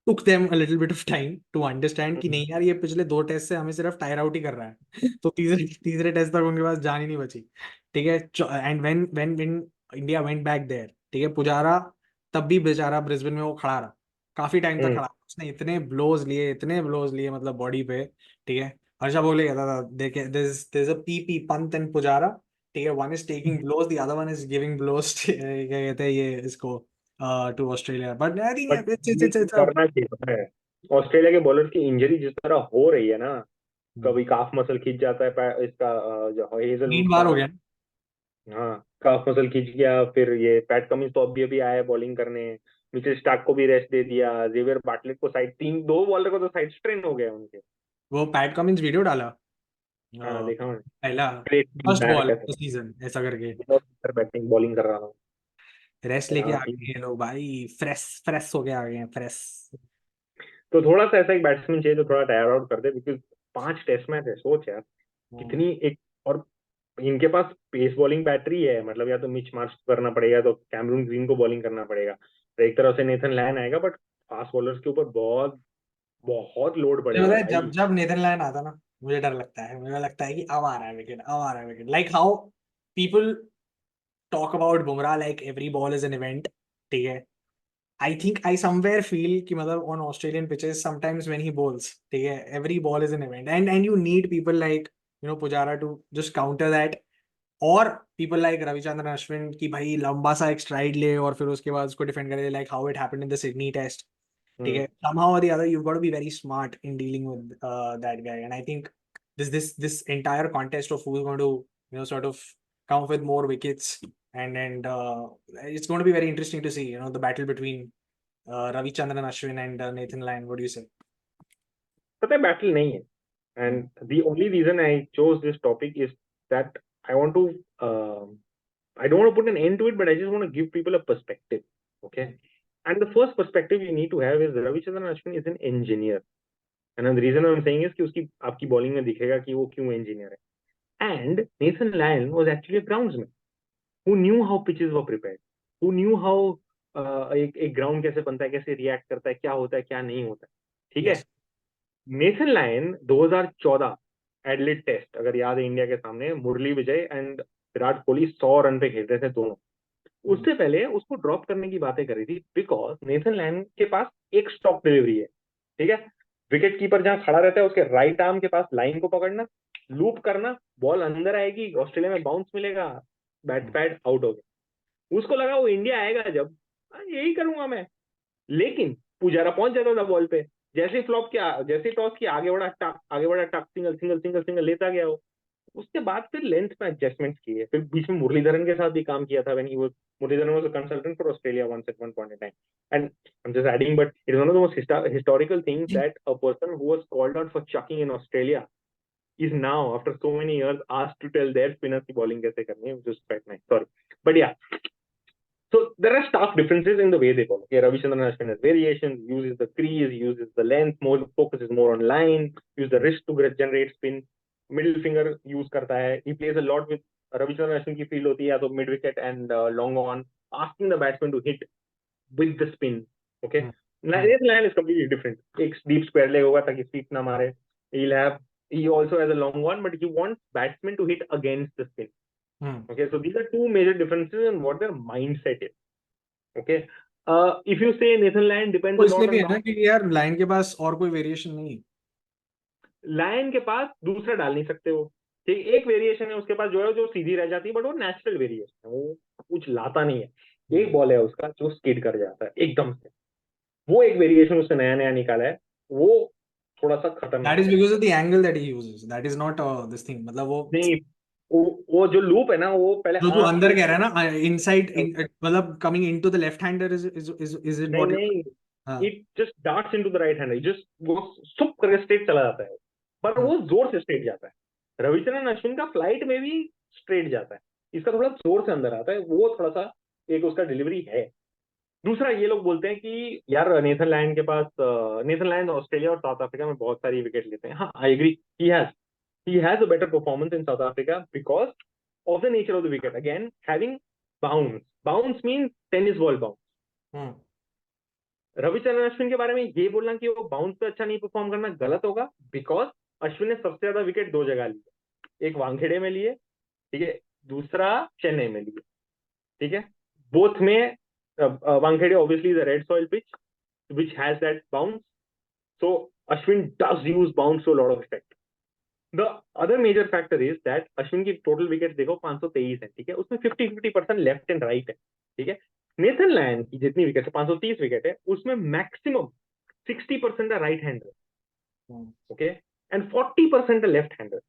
took them a little bit of time to understand कि नहीं यार, ये पिछले 2 टेस्ट से हमें सिर्फ टायर आउट ही कर रहा है. तो तीसरे तीसरे टेस्ट तक उनके पास जान ही नहीं बची. ठीक है, and when India went back there, ठीक है, पुजारा तब भी बेचारा ब्रिस्बेन में वो खड़ा रहा, काफी टाइम तक खड़ा रहा. उसने इतने ब्लोज लिए मतलब बॉडी पे. ठीक है, हर्षा बोले कहता था, देखे देयर इज अ पीपी पंत एंड पुजारा. ठीक है, one is taking blows, the other one is giving blows. क्या कहते हैं ये इसको, to Australia. But I but think ये इट्स करना चाहिए, पता है, ऑस्ट्रेलिया के बॉलर की इंजरी जिस तरह हो रही है ना, कभी काफ मसल खींच जाता है, इसका जो हेजलवुड 3 बार का, हो गया. हाँ काफ मसल खींच गया, फिर ये पैट कमिंस तो अभी अभी आया है बॉलिंग करने, मिचेल स्टार्क को भी रेस्ट दे दिया, जेवियर बाटलेट को साइड, तीन दो बॉलर को तो साइड स्ट्रेन हो गया उनके। वो पैट कमिंस वीडियो डाला, हाँ देखा मैंने, पहला ग्रेट फर्स्ट बैक बॉल ऐसे, सीजन ऐसा करके बैटिंग बॉलिंग कर रहा था। रेस्ट लेके हाँ आ ठीक। गए ये लोग भाई, फ्रेश फ्रेश हो के आ गए हैं, फ्रेश. तो थोड़ा सा ऐसा एक बैट्समैन चाहिए जो थोड़ा टायर आउट कर दे, बिकॉज 5 टेस्ट मैच है, सोच यार कितनी एक, और इनके पास पेस बॉलिंग बैटरी है, मतलब या तो मिच मार्श करना पड़ेगा, तो कैमरून ग्रीन को बॉलिंग करना पड़ेगा, तो एक तरह से नेथन लैन आएगा, बट फास्ट बॉलर्स के ऊपर बहुत बहुत लोड पड़ेगा जब भाई। जब नीदरलैंड आता ना, मुझे लगता है कि अब आ रहा है विकेट, अब आ रहा है wicket. Like how people talk about Bumrah like every ball is an event. ठीक है, I think I somewhere feel कि मतलब on Australian pitches sometimes when he bowls, ठीक है, every ball is an event, and you need people like Pujara to just counter that, और पीपल लाइक रविचंद्रन अश्विन की भाई लंबा सा एक स्ट्राइड ले और फिर उसके बाद उसको डिफेंड करे, like how it happened in the Sydney test. ठीक है, somehow or the other you've got to be very smart in dealing with that guy, and I think this entire contest of who's going to sort of come up with more wickets, and it's going to be very interesting to see, the battle between Ravichandran Ashwin and Nathan Lyon. What do you say? पता है बैटल नहीं है, and the only reason I chose this topic is that I want to I don't want to put an end to it, but I just want to give people a perspective. Okay, and the first perspective you need to have is Ravichandran Ashwin is an engineer, and the reason I'm saying is कि उसकी आपकी bowling में दिखेगा कि वो क्यों engineer है. And Nathan Lyon was actually a groundsman who knew how pitches were prepared, who knew how एक ग्राउंड कैसे बनता है, कैसे रिएक्ट करता है, क्या होता है, क्या नहीं होता है. ठीक है. नेथन लायन 2014 एडलेड टेस्ट, अगर याद है, इंडिया के सामने मुरली विजय एंड विराट कोहली 100 रन पे खेल रहे थे दोनों. उससे पहले उसको ड्रॉप करने की बातें करी थी बिकॉज नेथन लायन के पास एक स्टॉप डिलीवरी है. ठीक है. विकेट कीपर जहां खड़ा रहता है उसके राइट आर्म के पास लाइन को पकड़ना, लूप करना, बॉल अंदर आएगी, ऑस्ट्रेलिया में बाउंस मिलेगा, बैट पैड आउट हो गया. उसको लगा वो इंडिया आएगा जब, यही करूंगा मैं. लेकिन पुजारा पहुंच जाता था बॉल पे, जैसे फ्लॉप किया, जैसे टॉस किया, आगे बढ़ा टक, सिंगल सिंगल सिंगल सिंगल लेता गया वो. उसके बाद फिर लेंथ में एडजस्टमेंट किए, फिर बीच में मुरलीधरन के साथ भी काम किया था when he was, Muralitharan was a consultant for Australia once at one point in time. And I'm just adding, but it is one of the most historical things that a person who was called out for chucking in Australia is now, after so many years, asked to tell their spinners की bowling कैसे करनी है, which is quite nice. Sorry, but yeah. So there are stark differences in the way they bowl. Okay, Ravichandran Ashwin has variations, uses the crease, uses the length, more focuses more on line, uses the wrist to generate spin, middle finger use करता है. He plays a lot with Ravichandran Ashwin की फील्ड होती है या तो mid wicket and long on, asking the batsman to hit with the spin. Okay, Nathan Lyon is completely different. एक deep square leg होगा ताकि speed ना मारे. He also has a long one, but he wants batsmen to hit against the spin. Okay, so these are two major differences in what their mindset is. Okay, if you say Nathan Lyon depends तो a lot इसलिए भी on है ना कि यार लाइन के पास और कोई वेरिएशन नहीं है. लायन के पास दूसरा डाल नहीं सकते वो. ठीक, एक वेरिएशन है उसके पास जो है, जो सीधी रह जाती है, बट वो नेचुरल वेरिएशन है, वो कुछ लाता नहीं है. एक बॉल है उसका जो स्किड कर जाता है एकदम से, वो एक वेरिएशन उसने नया नया निकाला है, वो थोड़ा सा खतरनाक That is है. because of the angle that he uses. That is not this thing. मतलब नहीं, वो जो लूप है ना, वो पहले जो तू आंख अंदर को, कह रहा है ना, इनसाइड, मतलब coming into the left hander, is it नहीं व्हाट? नहीं, हाँ. It just darts into the right hand, just वो सुप करके स्ट्रेट चला जाता है, पर वो जोर से स्ट्रेट जाता है. रविचंद्रन अश्विन का फ्लाइट में भी स्ट्रेट जाता है, इसका थोड़ा जोर से अंदर आता है, वो थोड़ा सा एक उसका डिलीवरी है. दूसरा, ये लोग बोलते हैं कि यार नेथन लायन के पास, नेथन लायन ऑस्ट्रेलिया और साउथ अफ्रीका में बहुत सारी विकेट लेते हैं. हाँ, I agree, he has a better performance in South Africa because of the nature of the wicket. Again, having bounce means tennis ball bounce. Ravichandran Ashwin के बारे में ये बोलना कि वो बाउंस पे अच्छा नहीं परफॉर्म करना गलत होगा, बिकॉज अश्विन ने सबसे ज्यादा विकेट दो जगह लिए, एक वानखेड़े में लिए, ठीक है, दूसरा चेन्नई में लिए. ठीक है, बोथ में Wankhede obviously is a red soil pitch which has that bounce, so Ashwin does use bounce to lot of effect. The other major factor is that Ashwin की टोटल विकेट देखो 523 है. ठीक है, उसमें 50-50% लेफ्ट एंड राइट है. ठीक है, नेथन लायन की जितनी विकेट है, 530 विकेट है, उसमें मैक्सिमम 60% है राइट हैंडर. ओके, एंड 40% है left hander.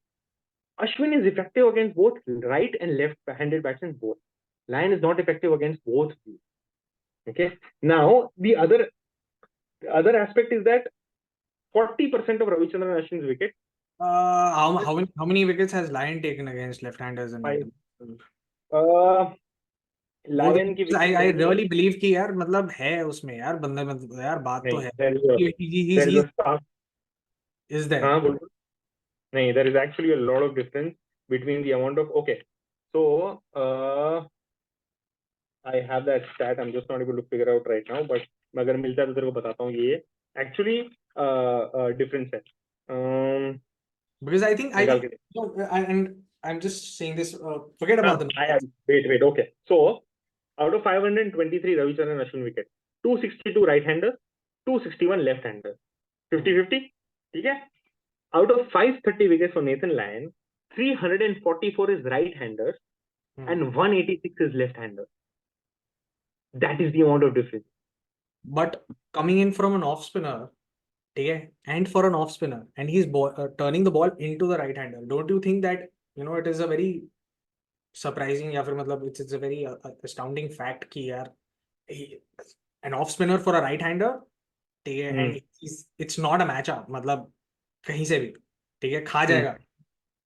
Ashwin is effective against both right and left-handed batsmen both. Lyon is not effective against both. Okay. Now the other aspect is that 40% of Ravichandran Ashwin's wicket. How many wickets has Lyon taken against left-handers in Five. Lyon की I really believe कि यार मतलब है उसमें यार बंदे में यार बात तो है. There is there. हाँ बोलो. नहीं, there is actually a lot of difference between the amount of, okay, so I have that stat, I'm just not able to figure out right now, but अगर मिलता है तो तेरे को बताता हूँ. ये actually difference है. Because I think no, and I'm just saying this, forget about them. Wait, okay. So out of 523 Ravichandran Ashwin wicket, 262 right-handers, 261 left-handers, 50-50. ठीक है. Out of 530 wickets for Nathan Lyon, 344 is right-handers and 186 is left-handers. That is the amount of difference. But coming in from an off spinner, okay, and for an off spinner, and he's turning the ball into the right hander, don't you think that it is a very surprising या फिर मतलब it's a very astounding fact कि यार an off spinner for a right hander, ठीक है, and it's not a matchup, मतलब कहीं से भी, ठीक है, खा जाएगा,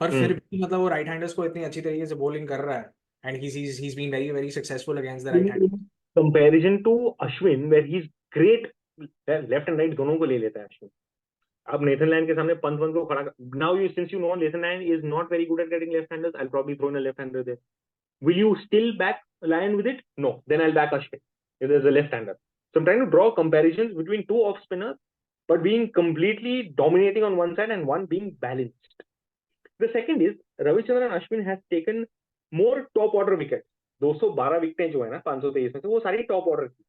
पर फिर भी मतलब वो राइट हैंडर्स को इतनी अच्छी तरीके से बॉलिंग कर रहा है, एंड he's been very very successful against the right hand. Comparison to Ashwin where he is great, left and right दोनों को ले लेता है अश्विन. अब नेथन लायन के सामने पंत को खड़ा, now you since you know Nathan Lyon is not very good at getting left handers, I will probably throw in a left hander there. Will you still back Lion with it? No. Then I'll back Ashwin if there's a left-hander. So I'm trying to draw comparisons between two off spinners, but being completely dominating on one side and one being balanced. The second is Ravichandran Ashwin has taken more top order wickets. 212 विकेटें जो है ना 523 में से वो सारी टॉप ऑर्डर की.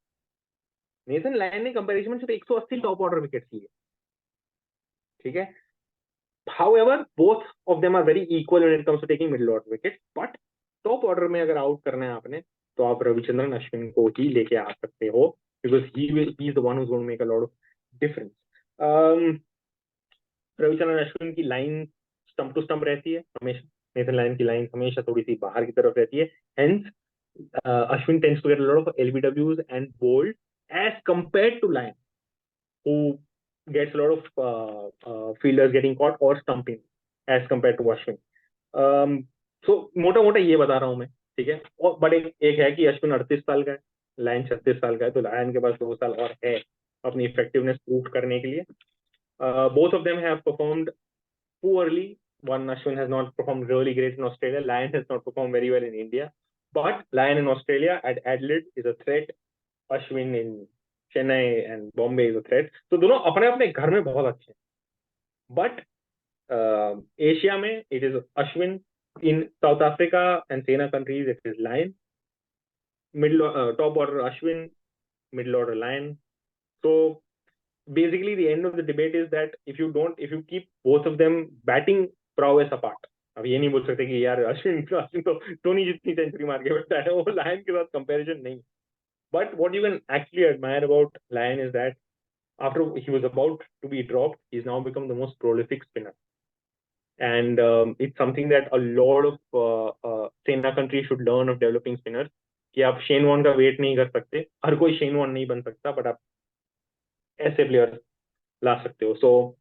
नेथन लायन ने कंपैरिजन में सिर्फ 180 टॉप ऑर्डर विकेट्स लिए. ठीक है. However, both of them are very equal when it comes to taking middle order wickets, but top order में अगर आउट करना है आपने तो आप रविचंद्रन अश्विन को ही लेके आ सकते हो, because he is the one who's going to make a lot of difference. Ravichandran Ashwin की लाइन स्टंप टू स्टंप रहती है हमेशा, नेथन लायन की लाइन हमेशा थोड़ी सी बाहर की तरफ रहती है, hence Ashwin tends to get a lot of LBWs and bold as compared to Lion, who gets a lot of fielders getting caught or stumping as compared to Ashwin. So मोटा मोटा ये बता रहा हूँ मैं, ठीक है. और बट एक है कि अश्विन 38 साल का है, लायन 36 साल का है, तो लायन के पास 2 साल और है अपनी इफेक्टिवनेस प्रूव करने के लिए. Both of them have performed poorly. One, Ashwin has not performed really great in Australia. Lion has not performed very well in India. But Lion in Australia at Adelaide is a threat. Ashwin in Chennai and Bombay is a threat. तो दोनों अपने अपने घर में बहुत अच्छे हैं. But एशिया में it is Ashwin. In South Africa and Sena countries, it is Lion. Top order Ashwin, middle order Lion. So basically the end of the debate is that if you keep both of them batting prowess apart, अब ये नहीं बोल सकते कि यार अश्विन तो धोनी जितनी सेंचुरी मार के बैठा है वो लायन के साथ कंपैरिजन नहीं. But what you can actually admire about Lion is that after he was about to be dropped, he's now become the most prolific spinner. And it's something that a lot of Sena countries should learn of developing spinners. कि आप शेन वॉर्न का वेट नहीं कर सकते, हर कोई शेन वॉर्न नहीं बन सकता, बट आप ऐसे प्लेयर ला सकते हो. So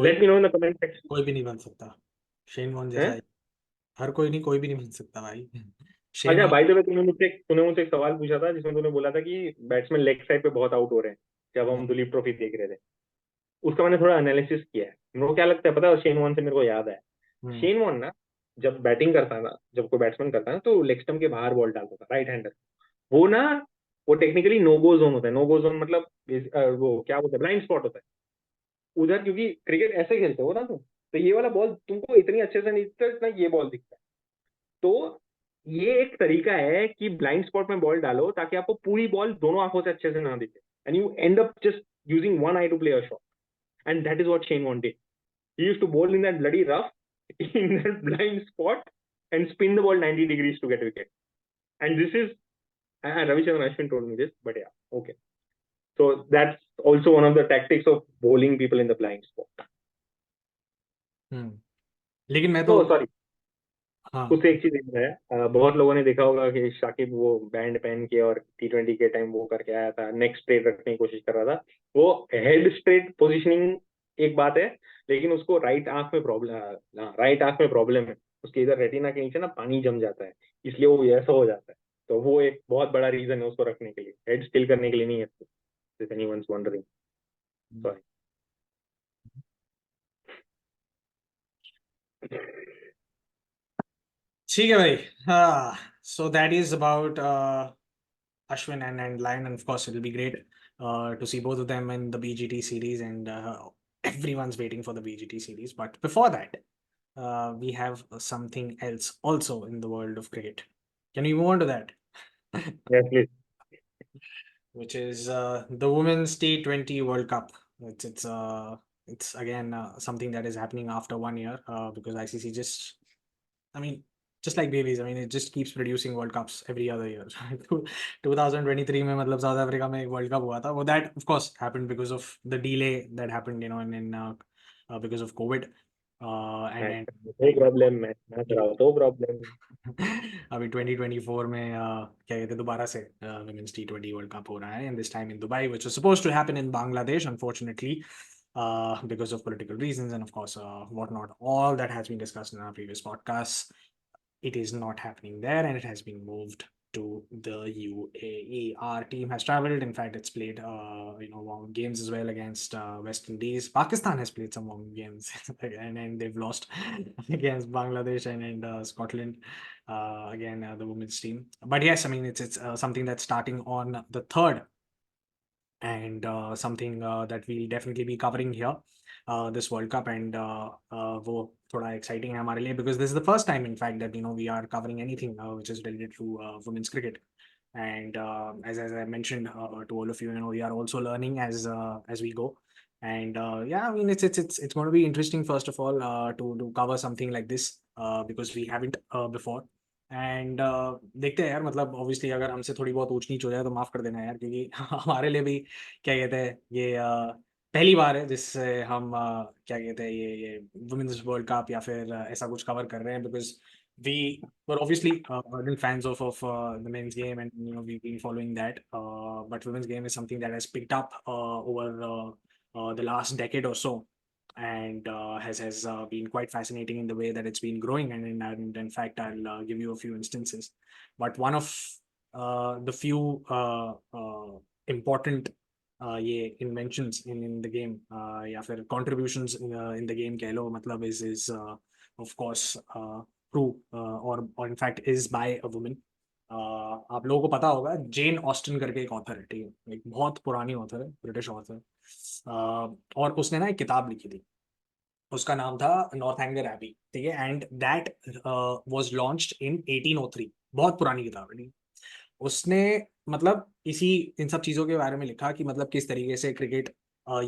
let me know in the comment section. कोई भी नहीं बन सकता शेन वॉर्न जैसा, हर कोई नहीं, कोई भी नहीं बन सकता भाई. शेन अच्छा वॉर्न, भाई, तो तूने मुझसे एक सवाल पूछा था जिसमें तूने बोला था कि बैट्समैन लेग साइड पे बहुत आउट हो रहे हैं जब हम दुलीप ट्रॉफी देख रहे थे. उसका मैंने थोड़ा एनालिसिस किया है. मेरे को क्या लगता है पता है, शेन वॉर्न से मेरे को याद है, शेन वॉर्न ना जब बैटिंग करता था, जब कोई बैट्समैन करता है तो लेग स्टंप के बाहर बॉल डालता था राइट हैंडर. वो ना वो टेक्निकली नो गो जोन होता है. नो गो जोन मतलब वो क्या बोलते हैं, ब्लाइंड स्पॉट होता है उधर, क्योंकि क्रिकेट ऐसे खेलते हो ना तुम, तो ये वाला बॉल तुमको इतनी अच्छे से नहीं दिखता जितना ये बॉल दिखता है. तो ये एक तरीका है कि ब्लाइंड स्पॉट में बॉल डालो ताकि आपको पूरी बॉल दोनों आंखों से अच्छे से ना दिखे, and you end up just using one eye to play a shot. And that is what Shane Warne did. He used to bowl in that bloody rough, in that blind spot, and spin the ball 90 degrees to get a wicket. And this is, and Ravichandran Ashwin told me this, but yeah, okay. So that's also one of the tactics of bowling people in the blind spot. लेकिन मैं तो सॉरी, हाँ, उससे एक चीज है, बहुत लोगों ने देखा होगा कि शाकिब वो बैंड पहन के और T20 के टाइम वो करके आया था, नेक स्ट्रेट रखने की कोशिश कर रहा था. वो हेड स्ट्रेट पोजिशनिंग एक बात है, लेकिन उसको राइट आंख में प्रॉब्लम है. उसके इधर रेटिना के नीचे ना पानी जम जाता है, इसलिए वो ऐसा हो जाता है. तो वो एक बहुत बड़ा रीजन है उसको रखने के लिए, हेड स्टिल करने के लिए नहीं है. If anyone's wondering. Sorry. ठीक है भाई. हाँ, so that is about Ashwin and Lion, and of course it'll be great to see both of them in the BGT series, and everyone's waiting for the BGT series. But before that, we have something else also in the world of cricket. Can we move on to that? Yes, please. Which is the Women's T20 World Cup. It's again something that is happening after 1 year because ICC just, I mean, just like babies, I mean, it just keeps producing World Cups every other year. 2023 में मतलब South Africa में एक World Cup हुआ था. Well, that of course happened because of the delay that happened, you know, in because of COVID. And कोई प्रॉब्लम मैं रहा हूँ तो प्रॉब्लम। अभी 2024 में क्या कहते हैं दोबारा से वुमेन्स टी20 वर्ल्ड कप हो रहा है and this time in Dubai which was supposed to happen in Bangladesh unfortunately because of political reasons and of course whatnot all that has been discussed in our previous podcasts. It is not happening there and it has been moved to the UAE. Our team has traveled. In fact, it's played warm games as well against West Indies. Pakistan has played some warm games and they've lost against Bangladesh and Scotland. Again, the women's team. But yes, I mean it's something that's starting on the 3rd and something that we'll definitely be covering here this World Cup and वो थोड़ा exciting है हमारे लिए because this is the first time in fact that we are covering anything which is related to women's cricket and as I mentioned to all of you, we are also learning as we go and yeah, I mean it's going to be interesting first of all to cover something like this because we haven't before and देखते हैं यार मतलब ऑब्वियसली अगर हमसे थोड़ी बहुत ऊंच नीच हो जाए तो माफ कर देना यार क्योंकि हमारे लिए भी क्या कहते हैं ये पहली बार है जिससे हम क्या कहते हैं ये वुमेन्स वर्ल्ड कप या फिर ऐसा कुछ कवर कर रहे हैं because we were obviously ardent fans of the men's game and we've been following that but women's game is something that has picked up over the last decade or so and has been quite fascinating in the way that it's been growing and in fact I'll give you a few instances but one of the few important ये inventions in the game या फिर contributions in the game कह लो मतलब is of course true or in fact is by a woman आप लोगों को पता होगा जेन ऑस्टिन करके एक ऑथर है ठीक है एक बहुत पुरानी ऑथर है ब्रिटिश ऑथर और उसने ना एक किताब लिखी थी उसका नाम था नॉर्थएंगर एबी ठीक है and that was launched in 1803 बहुत पुरानी किताब है ठीक है? उसने मतलब इसी इन सब चीज़ों के बारे में लिखा कि मतलब किस तरीके से क्रिकेट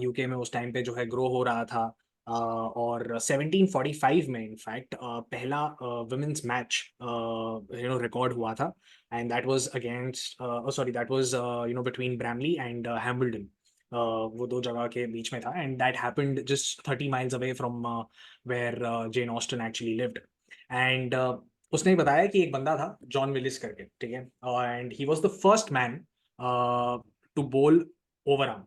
यूके में उस टाइम पे जो है ग्रो हो रहा था और 1745 में इनफैक्ट पहला वुमेन्स मैच रिकॉर्ड हुआ था and that was against sorry that was between Bramley and Hambledon वो दो जगह के बीच में था and that happened just 30 miles away from where Jane Austen actually lived and उसने बताया कि एक बंदा था जॉन विलिस करके ठीक है and he was the first man to bowl over arm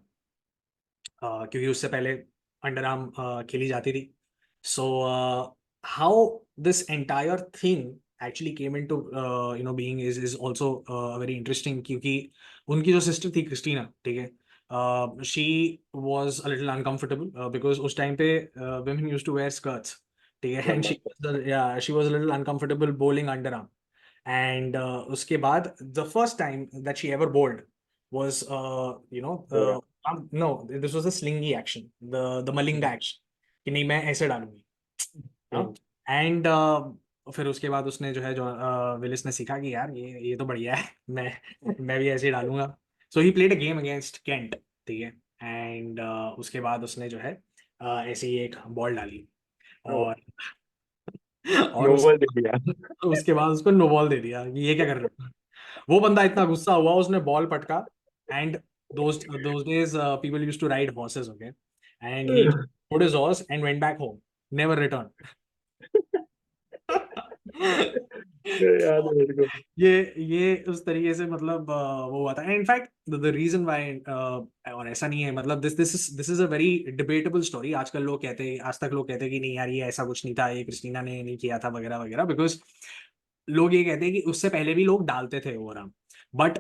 क्योंकि उससे पहले अंडर आर्म खेली जाती थी so how this entire thing actually came into being is also very interesting क्योंकि उनकी जो सिस्टर थी क्रिस्टीना ठीक है she was a little uncomfortable because उस टाइम पे women used to wear skirts ठीक है and she was a little uncomfortable bowling under arm and उसके बाद the first time that she ever bowled was no this was a slingy action the malinga action कि नहीं मैं ऐसे डालूंगी एंड फिर उसके बाद उसने जो है जो विलिस ने सीखा कि यार ये तो बढ़िया है मैं भी ऐसे ही डालूंगा so he played a game against Kent ठीक है एंड उसके बाद उसने जो है ऐसे ही एक बॉल डाली और और नोबल दे दिया। उसके बाद उसको नो बॉल दे दिया कि ये क्या कर रहे हो वो बंदा इतना गुस्सा हुआ उसने बॉल पटका and those days people used to ride horses okay and he rode his horse and went back home never returned याद है मेरे को। ये उस तरीके से मतलब वो हुआ था इनफैक्ट द रीजन व्हाई और ऐसा नहीं है मतलब this is a very debatable story आजकल लोग कहते हैं आज तक लोग कहते हैं कि नहीं यार ये ऐसा कुछ नहीं था ये क्रिस्टीना ने नहीं किया था वगैरह वगैरह बिकॉज लोग ये कहते हैं कि उससे पहले भी लोग डालते थे ओवरआर्म बट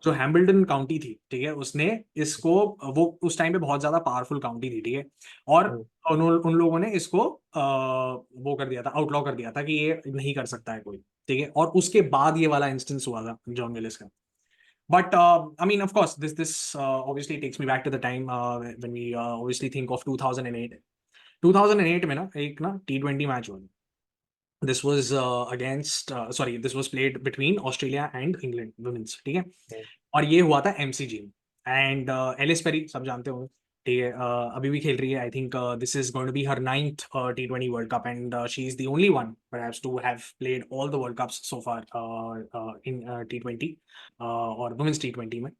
जो हैम्बल्टन काउंटी थी ठीक है उसने इसको वो उस टाइम पे बहुत ज्यादा पावरफुल काउंटी थी ठीक है और उन लोगों ने इसको वो कर दिया था आउटलॉ कर दिया था कि ये नहीं कर सकता है कोई ठीक है और उसके बाद ये वाला इंस्टेंस हुआ था जॉन विलिस का but I mean of course this obviously takes me back to the time when we obviously think of 2008 2008 में ना एक ना T20 मैच हुआ this was against sorry this was played between Australia and England women's ठीक है और ये हुआ था MCG एंड एलिस पेरी सब जानते होंगे ठीक है अभी भी खेल रही है I think this is going to be her 9th T20 world cup and she is the only one perhaps to have played all the world cups so far in T20 और वुमेन्स T20 में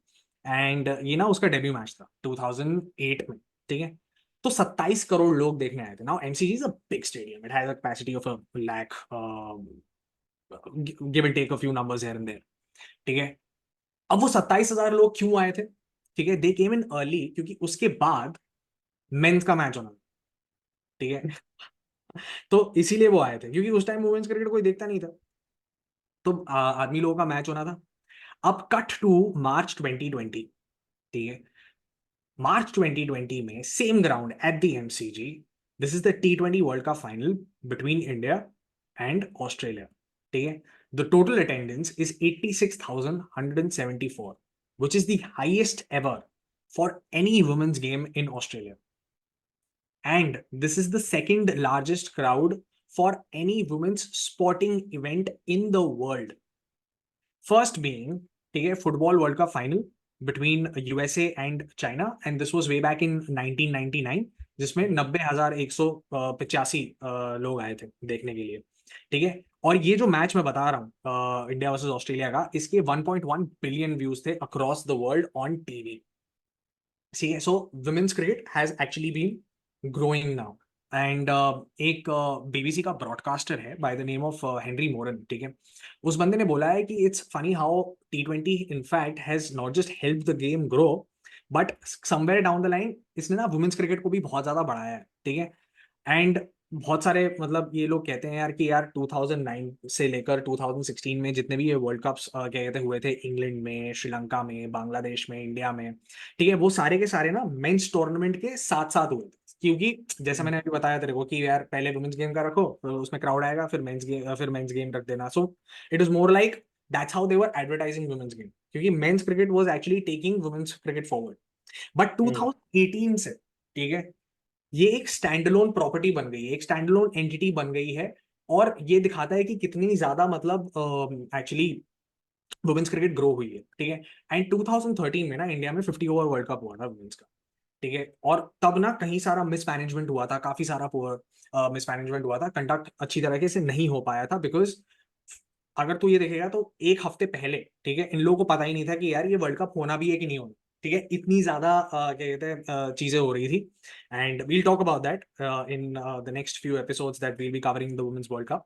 एंड ये ना उसका डेब्यू मैच था 2008 में ठीक है तो 27 करोड़ लोग देखने आए थे. Now MCG is a big stadium, it has a capacity of a lakh, give and take a few numbers here and there. ठीक है. अब वो 27,000 लोग क्यों आए थे? ठीक है, दे केम इन अर्ली क्योंकि उसके बाद मेंस का मैच होना. ठीक है. तो इसीलिए वो आए थे, क्योंकि उस टाइम वुमेन्स क्रिकेट कोई देखता नहीं था. तो आदमी लोगों का मैच होना था. अब कट टू मार्च 2020. ठीक है. मार्च 2020 में same ground at the MCG, this is the T20 world cup final between India and Australia. ठीक है. The total attendance is 86,174, which is the highest ever for any women's game in Australia. And this is the second largest crowd for any women's sporting event in the world. First being, ठीक है, football world cup final between USA and China, and this was way back in 1999, जिसमें 90,185 लोग आए थे देखने के लिए. ठीक है. और ये जो मैच मैं बता रहा हूँ इंडिया वर्सेस ऑस्ट्रेलिया का, इसके 1.1 बिलियन व्यूज थे across the world on TV. ठीक है. So women's cricket has actually been growing now. And एक बीबीसी का ब्रॉडकास्टर है by the name of Henry Moran. ठीक है. उस बंदे ने बोला है कि it's funny how T20 in fact has not just help the game grow, but somewhere down the line इसने ना वुमेन्स क्रिकेट को भी बहुत ज्यादा बढ़ाया है. ठीक है. एंड बहुत सारे मतलब ये लोग कहते हैं यार कि यार 2009 से लेकर 2016 में जितने भी ये वर्ल्ड कप्स क्या कहते हुए थे, इंग्लैंड में, श्रीलंका में, बांग्लादेश में, इंडिया में, ठीक है, वो सारे के सारे ना मेंस टूर्नामेंट के साथ साथ हुए थे. क्योंकि जैसे मैंने अभी बताया तेरे को कि यार पहले वुमेन्स गेम का रखो, फिर उसमें क्राउड आएगा, फिर मेंस गेम रख देना. So it is more like that's how they were advertising women's game, क्योंकि men's cricket was actually taking women's cricket forward. But 2018 से, ठीक है, ये एक स्टैंडअलोन प्रॉपर्टी बन गई है, एक स्टैंडअलोन एंटिटी बन गई है. और ये दिखाता है कि कितनी ज्यादा मतलब एक्चुअली वुमेन्स क्रिकेट ग्रो हुई है. ठीक है. एंड 2013 में ना इंडिया में 50 ओवर वर्ल्ड कप हुआ था वुमेन्स का. ठीक है. और तब ना कहीं सारा मिसमैनेजमेंट हुआ था, काफी सारा पुअर मिसमैनेजमेंट हुआ था, कंडक्ट अच्छी तरीके से नहीं हो पाया था. बिकॉज अगर तू ये देखेगा तो एक हफ्ते पहले, ठीक है, इन लोगों को पता ही नहीं था कि यार ये वर्ल्ड कप होना भी है कि नहीं होना. ठीक है. इतनी ज्यादा क्या कहते हैं चीजें हो रही थी. And we'll talk about that in the next few episodes that we'll be covering the women's world cup.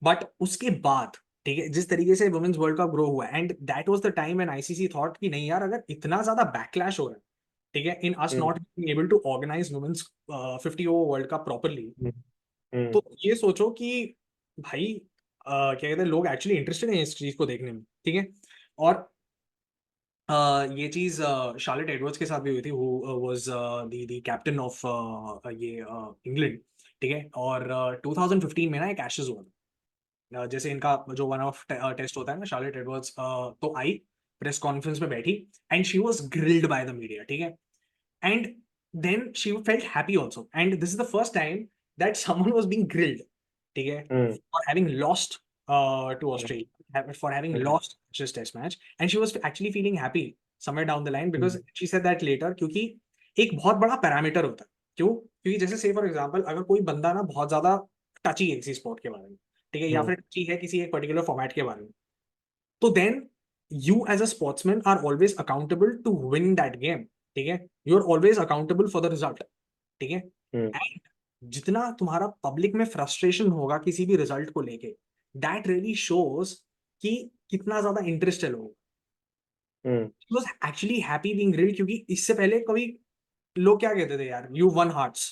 But उसके बाद, ठीक है, जिस तरीके से वुमेन्स वर्ल्ड कप ग्रो हुआ, and that was the time when ICC thought कि नहीं यार, अगर इतना ज्यादा बैकलैश हो रहा है, ठीक है, in us not being able to organise women's 50 over world cup properly, तो ये सोचो कि भाई क्या कहते हैं, लोग एक्चुअली इंटरेस्टेड हैं इस चीज को देखने में. ठीक है. और ये चीज शार्लेट एडवर्ड्स के साथ भी हुई थी, who was the captain of ये इंग्लैंड. ठीक है. और 2015 में ना एक एशेज हुआ था. जैसे इनका जो वन ऑफ टेस्ट होता है ना, शार्लेट एडवर्ड्स तो आई प्रेस कॉन्फ्रेंस में बैठी, and she was grilled by the media. ठीक है. And then she felt happy also, and this is the first time that someone was being grilled. ठीक है. For having lost to Australia, for having lost just test match, and she was actually feeling happy somewhere down the line, because she said that later, क्योंकि एक बहुत बड़ा पैरामीटर होता है. क्यों? क्योंकि जैसे से फॉर एग्जांपल अगर कोई बंदा ना बहुत ज्यादा टची है किसी स्पोर्ट के बारे में, ठीक है, या फिर टची है किसी एक पर्टिकुलर फॉर्मेट के बारे में, तो then you as a sportsman are always accountable to win that game. ठीक है. You are always accountable for the result. ठीक है. एंड जितना तुम्हारा पब्लिक में फ्रस्ट्रेशन होगा किसी भी रिजल्ट को लेके, दैट रियली शोज कि कितना ज्यादा इंटरेस्ट है लोगों. He was actually happy being grilled, क्योंकि इससे पहले कभी लोग क्या कहते थे यार, यू वन हार्ट्स.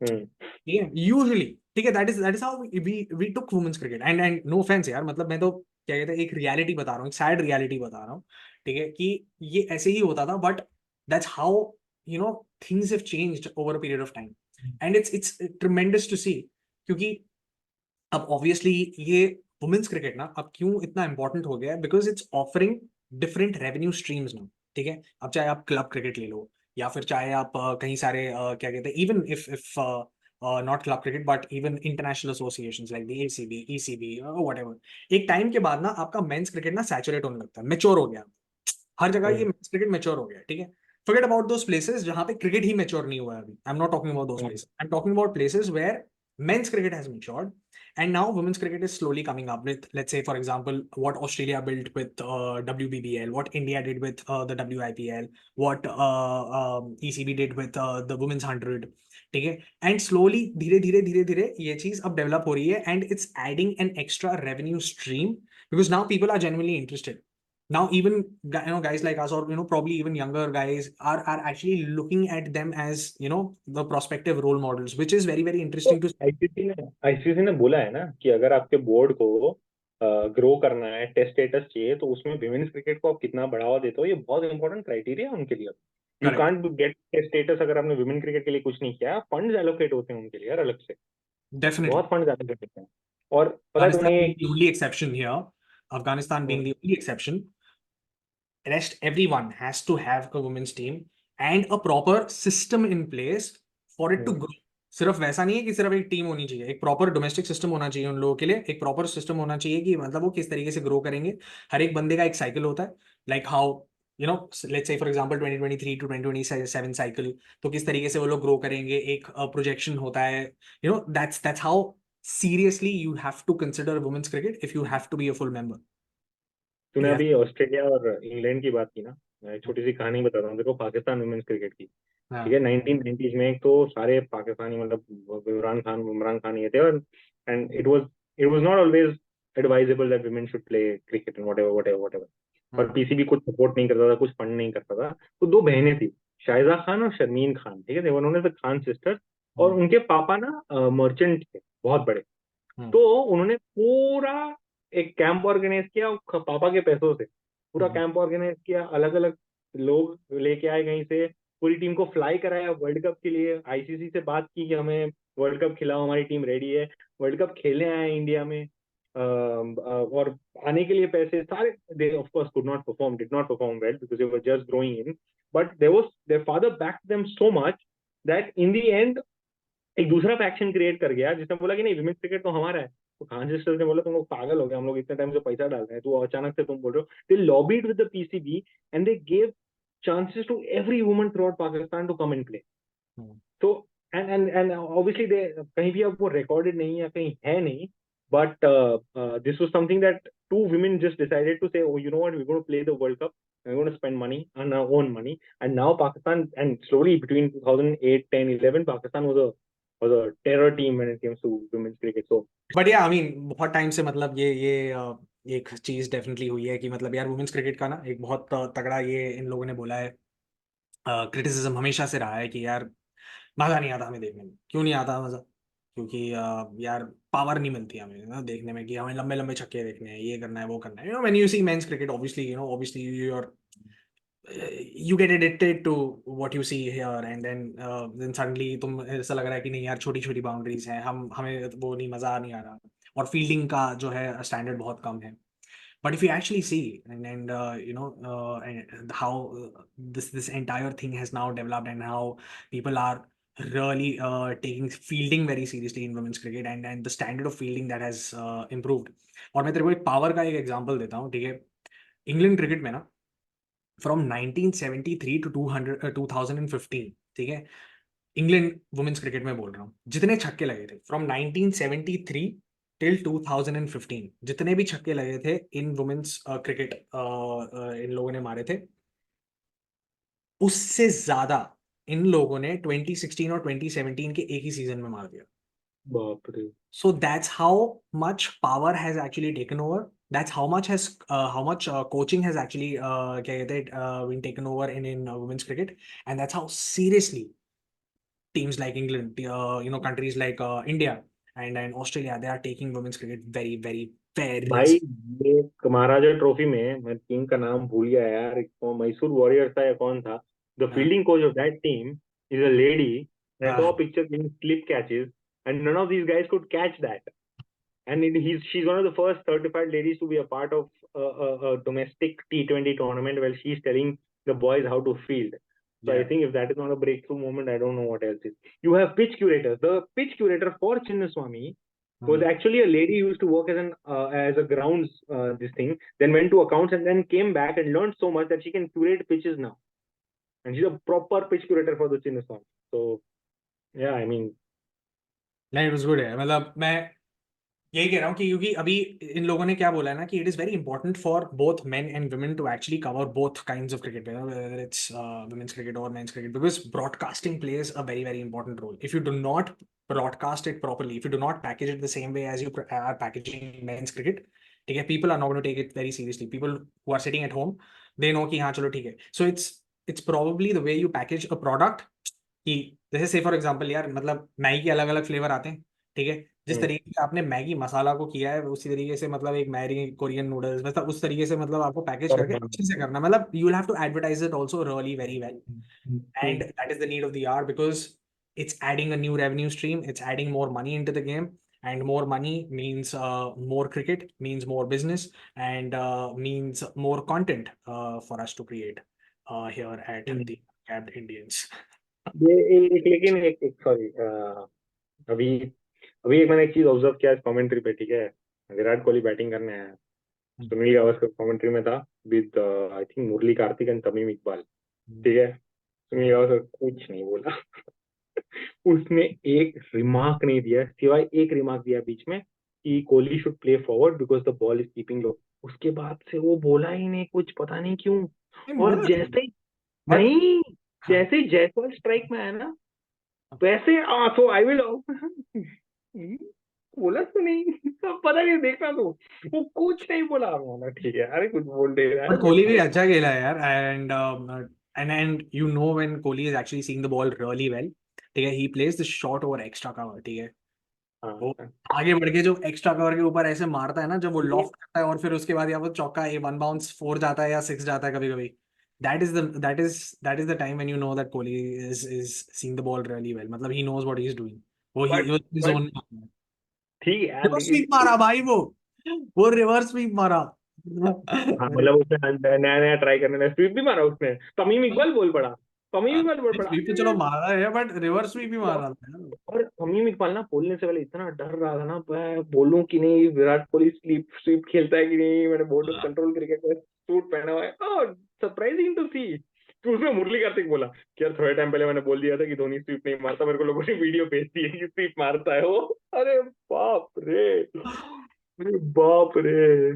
ठीक है. यूजुअली, ठीक है, that is how we took women's cricket. And no offence यार, मतलब मैं तो क्या कहते हैं एक रियलिटी बता रहा हूँ, एक सैड रियलिटी बता रहा हूँ. ठीक है. कि ये ऐसे ही होता था, but that's how things have changed over a period of time. And it's tremendous to see. क्योंकि अब ऑब्वियसली ये वुमेन्स क्रिकेट ना अब क्यों इतना इंपॉर्टेंट हो गया है, because it's offering different revenue streams ना. ठीक है. अब चाहे आप क्लब क्रिकेट ले लो, या फिर चाहे आप कहीं सारे क्या कहते हैं, even if not club cricket but even international associations like the ACB, ECB, whatever, एक टाइम के बाद ना आपका मेंस क्रिकेट ना सैचुरेट होने लगता है, मैच्योर हो गया. हर जगह ये मेंस क्रिकेट मैच्योर हो गया. ठीक है. forget about those places जहां पे क्रिकेट ही मैच्योर नहीं हुआ है अभी. I am not talking about those places, I am talking about places where men's cricket has matured, and now women's cricket is slowly coming up with, let's say, for example, what Australia built with WBBL, what India did with the WIPL, what ECB did with the women's 100. ठीक है, एंड स्लोली धीरे धीरे धीरे धीरे ये चीज अब डेवलप हो रही है, and it's adding an extra revenue stream because now people are genuinely interested. Now even guys like us, or probably even younger guys are actually looking at them as the prospective role models, which is very very तो interesting to see. आईसीसी ने बोला है ना कि अगर आपके बोर्ड को ग्रो करना है, टेस्ट स्टेटस चाहिए, तो उसमें विमेन्स क्रिकेट को आप कितना बढ़ावा देते हो, ये बहुत इंपॉर्टेंट क्राइटेरिया है उनके लिए. You Correct. Can't get test status अगर आपने विमेन क्रिकेट के लिए कुछ नहीं किया. फंड्स एलोकेट होते हैं उनके लिए यार अलग से, Definitely. बहुत फंड्स एलोकेट होते हैं. और पता है Afghanistan being तुम्हें, the only exception here, Afghanistan being the only exception, rest everyone has to have a women's team and a proper system in place for it to grow. सिर्फ वैसा नहीं है कि सिर्फ एक टीम होनी चाहिए, एक प्रॉपर डोमेस्टिक सिस्टम होना चाहिए उन लोगों के लिए, एक प्रॉपर सिस्टम होना चाहिए कि मतलब वो किस तरीके से ग्रो करेंगे. हर एक बंदे का एक साइकिल होता है, like how let's say for example 2023 to 2027 cycle, तो किस तरीके से वो लोग ग्रो करेंगे, एक प्रोजेक्शन होता है. That's how seriously you have to consider women's cricket if you have to be a full member. तूने अभी ऑस्ट्रेलिया और इंग्लैंड की बात की ना, मैं एक छोटी सी कहानी बताता हूँ देखो पाकिस्तान वुमेन्स क्रिकेट की. ठीक है, 1990s में तो सारे पाकिस्तानी मतलब इमरान खान ये थे, और and it was not always advisable that women should play cricket and whatever. और पीसीबी कुछ सपोर्ट नहीं करता था, कुछ फंड नहीं करता था. तो दो बहनें थी, शाइजा खान और शर्मीन खान. ठीक है, they were known as the Khan sisters. और उनके पापा ना मर्चेंट थे बहुत बड़े. तो उन्होंने पूरा एक कैंप ऑर्गेनाइज किया पापा के पैसों से. पूरा कैंप ऑर्गेनाइज किया, अलग अलग लोग लेके आए कहीं से, पूरी टीम को फ्लाई कराया वर्ल्ड कप के लिए. आईसीसी से बात की कि हमें वर्ल्ड कप खिलाओ, हमारी टीम रेडी है. वर्ल्ड कप खेलने आए इंडिया में. और आने के लिए पैसे सारे, they of course did not perform well because they were just growing in. But their father backed them so much that in the end एक दूसरा फैक्शन क्रिएट कर गया जिसने बोला कि नहीं विमेंस क्रिकेट तो हमारा है. तो खान सिस्टर्स ने बोला तुम लोग पागल हो गए, हम लोग इतने टाइम से पैसा डाल रहे हैं, तो अचानक से तुम बोल रहे हो. They lobbied with the PCB and they gave chances to every woman throughout Pakistan to come and play. So and obviously they कहीं भी अब वो recorded नहीं है, कहीं है नहीं, but this was something that two women just decided to say, oh you know what, we're going to play the World Cup, we're going to spend money on our own money. And now Pakistan, and slowly between 2008, 10, 11 Pakistan was a terror team when it comes to women's cricket. So but या आई मीन बहुत टाइम से मतलब ये एक चीज डेफिनेटली हुई है कि मतलब यार वुमेन्स क्रिकेट का ना एक बहुत तगड़ा ये इन लोगों ने बोला है, क्रिटिसिज्म हमेशा से रहा है कि यार मजा नहीं आता हमें देखने में. क्यों नहीं आता मजा? क्योंकि यार पावर नहीं मिलती हमें ना देखने में, कि हमें लंबे लंबे छक्के देखने हैं, ये करना है वो करना है. When you see men's cricket obviously you get addicted to what you see here, and then suddenly तुम ऐसा लग रहा है कि नहीं यार छोटी छोटी बाउंड्रीज हैं, हमें वो नहीं, मजा नहीं आ रहा, और फील्डिंग का जो है स्टैंडर्ड बहुत कम है. But if you actually see and and how this entire thing has now developed, and how people are really taking fielding very seriously in women's cricket, and the standard of fielding that has improved. और मैं तेरे को एक पावर का एक एग्जांपल देता हूँ. ठीक है, इंग्लैंड क्रिकेट में ना फ्रॉम 1973 टू 2015, ठीक है, इंग्लैंड वुमेन्स क्रिकेट में बोल रहा हूँ, जितने छक्के लगे थे फ्रॉम 1973 टिल 2015, जितने भी छक्के लगे थे इन वुमेन्स क्रिकेट इन लोगों ने मारे थे, उससे ज्यादा इन लोगों ने 2016 और 2017 के एक ही सीजन में मार दिया. बाप रे. So that's how much power has actually taken over. That's how much coaching has actually क्या कहते हैं been taken over in women's cricket, and that's how seriously teams like England, countries like India and Australia, they are taking women's cricket very very भाई very. ये महाराजा ट्रॉफी में मैं टीम का नाम भूल गया यार, एक तो मैसूर वॉरियर था या कौन था. The fielding coach of that team is a lady. I saw picture in slip catches and none of these guys could catch that. And she's one of the first certified ladies to be a part of a domestic T20 tournament where she's telling the boys how to field. So I think if that is not a breakthrough moment, I don't know what else is. You have pitch curators. The pitch curator for Chinnaswamy was actually a lady who used to work as a grounds this thing, then went to accounts and then came back and learned so much that she can curate pitches now. And she's a proper pitch curator for the Chinnaswamy. So yeah, I mean, नहीं, इट वाज गुड है, मतलब मैं यही कह रहा हूँ कि क्योंकि अभी इन लोगों ने क्या बोला है ना कि it is very important for both men and women to actually cover both kinds of cricket, whether it's women's cricket और men's cricket, because broadcasting plays a very very important role. If you do not broadcast it properly, if you do not package it the same way as you are packaging men's cricket, ठीक है, people are not going to take it very seriously. People who are sitting at home, they know कि हाँ चलो ठीक है. So it's probably the way you package a product, कि जैसे से फॉर एग्जांपल यार, मतलब मैगी के अलग अलग फ्लेवर आते हैं, ठीक है, जिस तरीके से आपने मैगी मसाला को किया है उसी तरीके से मतलब एक मैगी कोरियन नूडल्स, मतलब उस तरीके से मतलब आपको पैकेज करके अच्छे से करना, मतलब you will have to advertise it also really very well, and that is the need of the hour, because it's adding a new revenue stream, it's adding more money into the game, and more money means more cricket, means more business, and means more content for us to create here at the Capped Indians. ये एक लेकिन एक सॉरी, अभी अभी एक मैंने एक चीज ऑब्जर्व किया इस कमेंट्री पे, ठीक है, विराट कोहली बैटिंग करने आया, सुनील गावस्कर कमेंट्री में था with I think Murali Karthik and Tamim Iqbal, ठीक है, सुनील गावस्कर कुछ नहीं बोला उसने एक रिमार्क नहीं दिया, सिवाय एक रिमार्क दिया बीच में कि Kohli should play forward because the ball is keeping low, उसके बाद से वो बोला ही नहीं कुछ, पता नहीं क्यों। नहीं, और बोला जैसे ही बट नहीं, हाँ, जैसे ही जायसवाल स्ट्राइक में आया ना, वैसे सो आई विल बोला तो नहीं सब पता नहीं, देखना तो वो कुछ नहीं बोला, बोला ठीक है, अरे कुछ बोल दे रहा है बट बट कोहली भी हाँ। अच्छा खेला है यार, and you know when Kohli is actually seeing the ball really well, ठीक है, he plays the shot over extra cover, ठीक है, वो हाँ आगे बढ़ के जो एक्स्ट्रा कवर के ऊपर ऐसे मारता है ना, जब वो लॉफ्ट करता है और फिर उसके बाद या वो चौका, ये वन बाउंस फोर जाता है या सिक्स जाता है कभी कभी, that is the time when you know that Kohli is seeing the ball really well, मतलब he knows what he is doing, वो बट जोन में ठीक है यार, रिवर्स लेकिन स्वीप मारा भाई, वो रिवर्स स्वीप मारा. हाँ मतलब उसने नया नया ट्राई करने लगा, स्वीप भी मारा उसने, तमीम इकबाल बोल पड़ा, तमीम इकबाल बोल पड़ा स्वीप तो चलो मारा है बट रिवर्स स्वीप भी मारा था यार. और तमीम इकबाल ना बोलने से पहले इतना डर रहा था ना, मैं बोलूं कि नहीं विराट कोहली स्लीप स्वीप खेलता है कि नहीं, मैंने बोर्ड ऑफ कंट्रोल क्रिकेट में सूट पहना हुआ है, ओह सरप्राइजिंग टू सी। तो उसमें मुरली कार्तिक बोला कि यार थोड़े टाइम पहले मैंने बोल दिया था कि धोनी स्वीप नहीं मारता, मेरे को लोगों ने वीडियो भेज दी है कि स्वीप मारता है वो। अरे बाप रे, अरे बाप रे।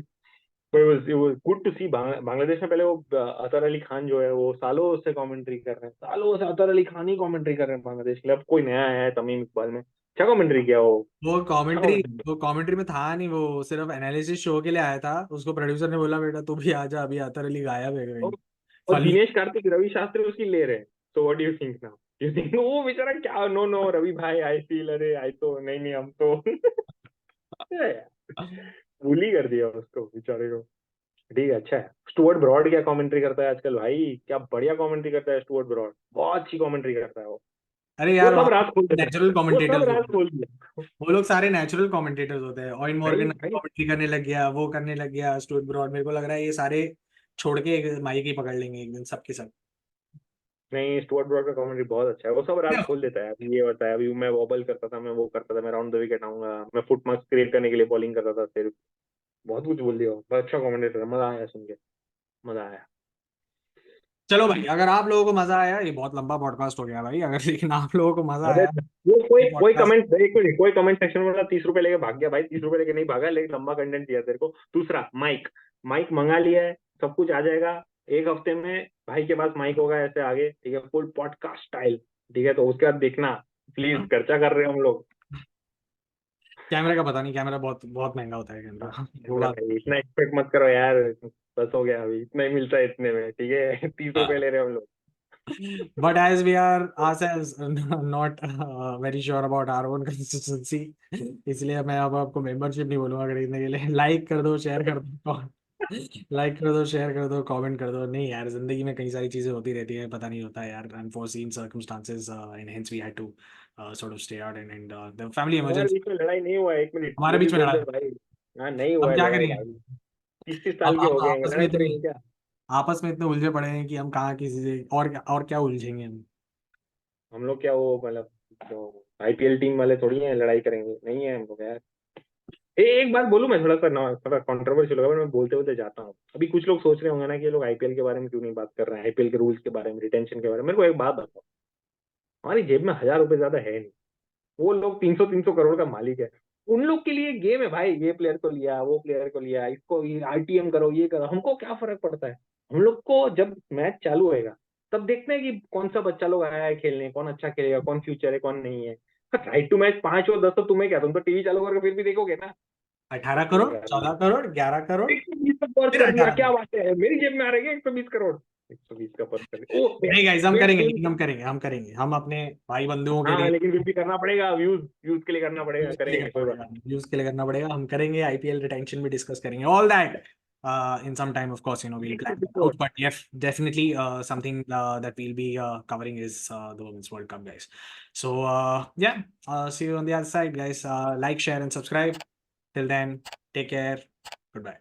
वो गुड टू सी, बांग्लादेश में पहले वो अतर अली खान जो है वो सालों से कमेंट्री कर रहे हैं, सालों से अतर अली खान ही कमेंट्री कर रहे हैं बांग्लादेश के लिए, अब कोई नया आया है तमीम इकबाल में, क्या कमेंट्री किया वो, वो क्या कमेंट्री commentary वो कमेंट्री में था नहीं, वो सिर्फ एनालिसिस शो के लिए आया था, उसको प्रोड्यूसर ने बोला बेटा तू भी आ जा, अभी अतर अली गायब है किया? कहीं. और फल दिनेश कार्तिक रवि शास्त्री उसकी ले रहे हैं, तो what do you think now, you think वो बेचारा क्या, नो नो रवि भाई आई फील, अरे आई तो नहीं नहीं हम तो bully कर दिया उसको बेचारे को। ठीक है, अच्छा है। स्टुअर्ट ब्रॉड क्या कमेंट्री करता है आजकल भाई, क्या बढ़िया कमेंट्री करता है स्टुअर्ट ब्रॉड, बहुत अच्छी कमेंट्री करता है वो। अरे वो यार सब वहाँ रात खोल देता है, नेचुरल वो सब कमेंटेटर्स रात होते हैं, खोल दिया वो लोग सारे नेचुरल कमेंटेटर्स होते हैं. ऑयन भाई मॉर्गन भाई। कमेंट्री करने लग गया, वो करने लग गया, स्टुअर्ट ब्रॉड, मेरे को लग रहा है ये सारे छोड़ के एक माइक ही पकड़ लेंगे एक दिन सबके सब. नहीं स्टुअर्ट ब्रॉड का कमेंट्री बहुत अच्छा है, वो सब रात खोल देता है, अभी ये होता है, अभी मैं वॉबल करता था, मैं वो करता था, मैं राउंड द विकेट आऊंगा, मैं फुट मार्क्स क्रिएट करने के लिए बॉलिंग करता था सिर्फ, बहुत कुछ बोल दिया वो। बहुत अच्छा कमेंटेटर है, मजा आया सुन के, मजा आया। चलो भाई, अगर आप लोगों को मजा आया, ये बहुत लंबा पॉडकास्ट हो गया भाई, अगर लेकिन आप लोगों को मजा अरे आया वो कोई ये कोई पॉडकास्ट. कमेंट, एक मिनट, कोई कमेंट सेक्शन में 30 रुपए लेके भाग गया भाई, 30 रुपए लेके नहीं भागा, लेकिन लंबा कंटेंट दिया तेरे को। दूसरा माइक, माइक मंगा लिया है, सब कुछ आ जाएगा एक हफ्ते में, भाई के पास माइक होगा ऐसे आगे, ठीक है, फुल पॉडकास्ट स्टाइल, ठीक है, तो उसके बाद देखना, प्लीज खर्चा कर रहे हैं हम लोग। कैमरे का पता नहीं, कैमरा बहुत बहुत महंगा होता है कैमरा. वो अरे बात. भाई इतना एक्सपेक्ट मत करो यार, बस हो गया, अभी इतना ही मिलता है इतने में, ठीक है 30 रुपए ले रहे हैं हम लोग। But as we are ourselves not very sure about our own consistency, इसलिए मैं अब आपको मेंबरशिप नहीं बोलूंगा खरीदने के लिए. लाइक कर दो, शेयर कर दो, लाइक कर दो, शेयर कर दो, कमेंट कर दो. नहीं यार, जिंदगी में कई सारी चीजें होती रहती है, पता नहीं होता है यार, unforeseen circumstances, and hence we had to sort of stay out, and the family हमारे emergency. बीच में लड़ाई नहीं हुआ है, एक मिनट हमारे वो भी बीच में बोल लड़ा दे है. भाई। हाँ नहीं हुआ हम है क्या लड़ाई करेंगे, भाई, 30-30 साल हम के हो गए हैं, आपस में लड़ाई इतने करेंगे क्या। उलझे पड़े हैं कि हम कहाँ किसी से और क्या उलझेंगे हम. हम लोग क्या वो मतलब तो आईपीएल टीम वाले थोड़ी हैं लड़ाई करेंगे, नहीं है हम लोग यार। एक बात बोलूं मैं, थोड़ा सा ना, थोड़ा कंट्रोवर्शियल होगा पर मैं बोलते बोलते जाता हूँ। अभी कुछ लोग सोच रहे होंगे ना कि ये लोग आईपीएल के बारे में क्यों नहीं बात कर रहे हैं, आईपीएल के रूल्स के बारे में, रिटेंशन के बारे में। मेरे को एक बात बताओ, हमारी जेब में 1000 रुपए ज्यादा है नहीं, वो लोग 300 करोड़ का मालिक है। उन लोग के लिए गेम है भाई, ये प्लेयर को लिया, वो प्लेयर को लिया, इसको आईटीएम करो, ये करो, हमको क्या फर्क पड़ता है। हम लोग को जब मैच चालू होएगा तब देखते हैं कि कौन सा बच्चा लोग आया है खेलने, कौन अच्छा खेलेगा, कौन फ्यूचर है, कौन नहीं है। राइट टू मैच 5 और 10 तो तुम्हें क्या, तुम तो टीवी चालू करके फिर भी देखोगे ना। 18 करोड़, 14 करोड़, 11 करोड़, 120 का पर्स फिर कर दिया, 18 क्या करोड़। बात है, मेरी जेब में आ रही है 120 करोड़। 120 का पर्स कर दिया, ओ नहीं गाइस, हम बेट करेंगे, गेम। लेकिन हम अपने भाई बंधुओं के हाँ लिए, लेकिन फिर भी करना पड़ेगा, व्यूज व्यूज के लिए करना पड़ेगा, न्यूज़ के लिए करेंगे करना कोई बात पड़ेगा, न्यूज़ के लिए करना पड़ेगा, हम करेंगे, आईपीएल रिटेंशन भी डिस्कस करेंगे, all that in some time, of course, we'll plan that नहीं। out, but yes, definitely something that we'll be covering is the Women's World Cup, guys. So yeah, see you on the other side, guys. Like, share and subscribe. Till then, take care. Goodbye.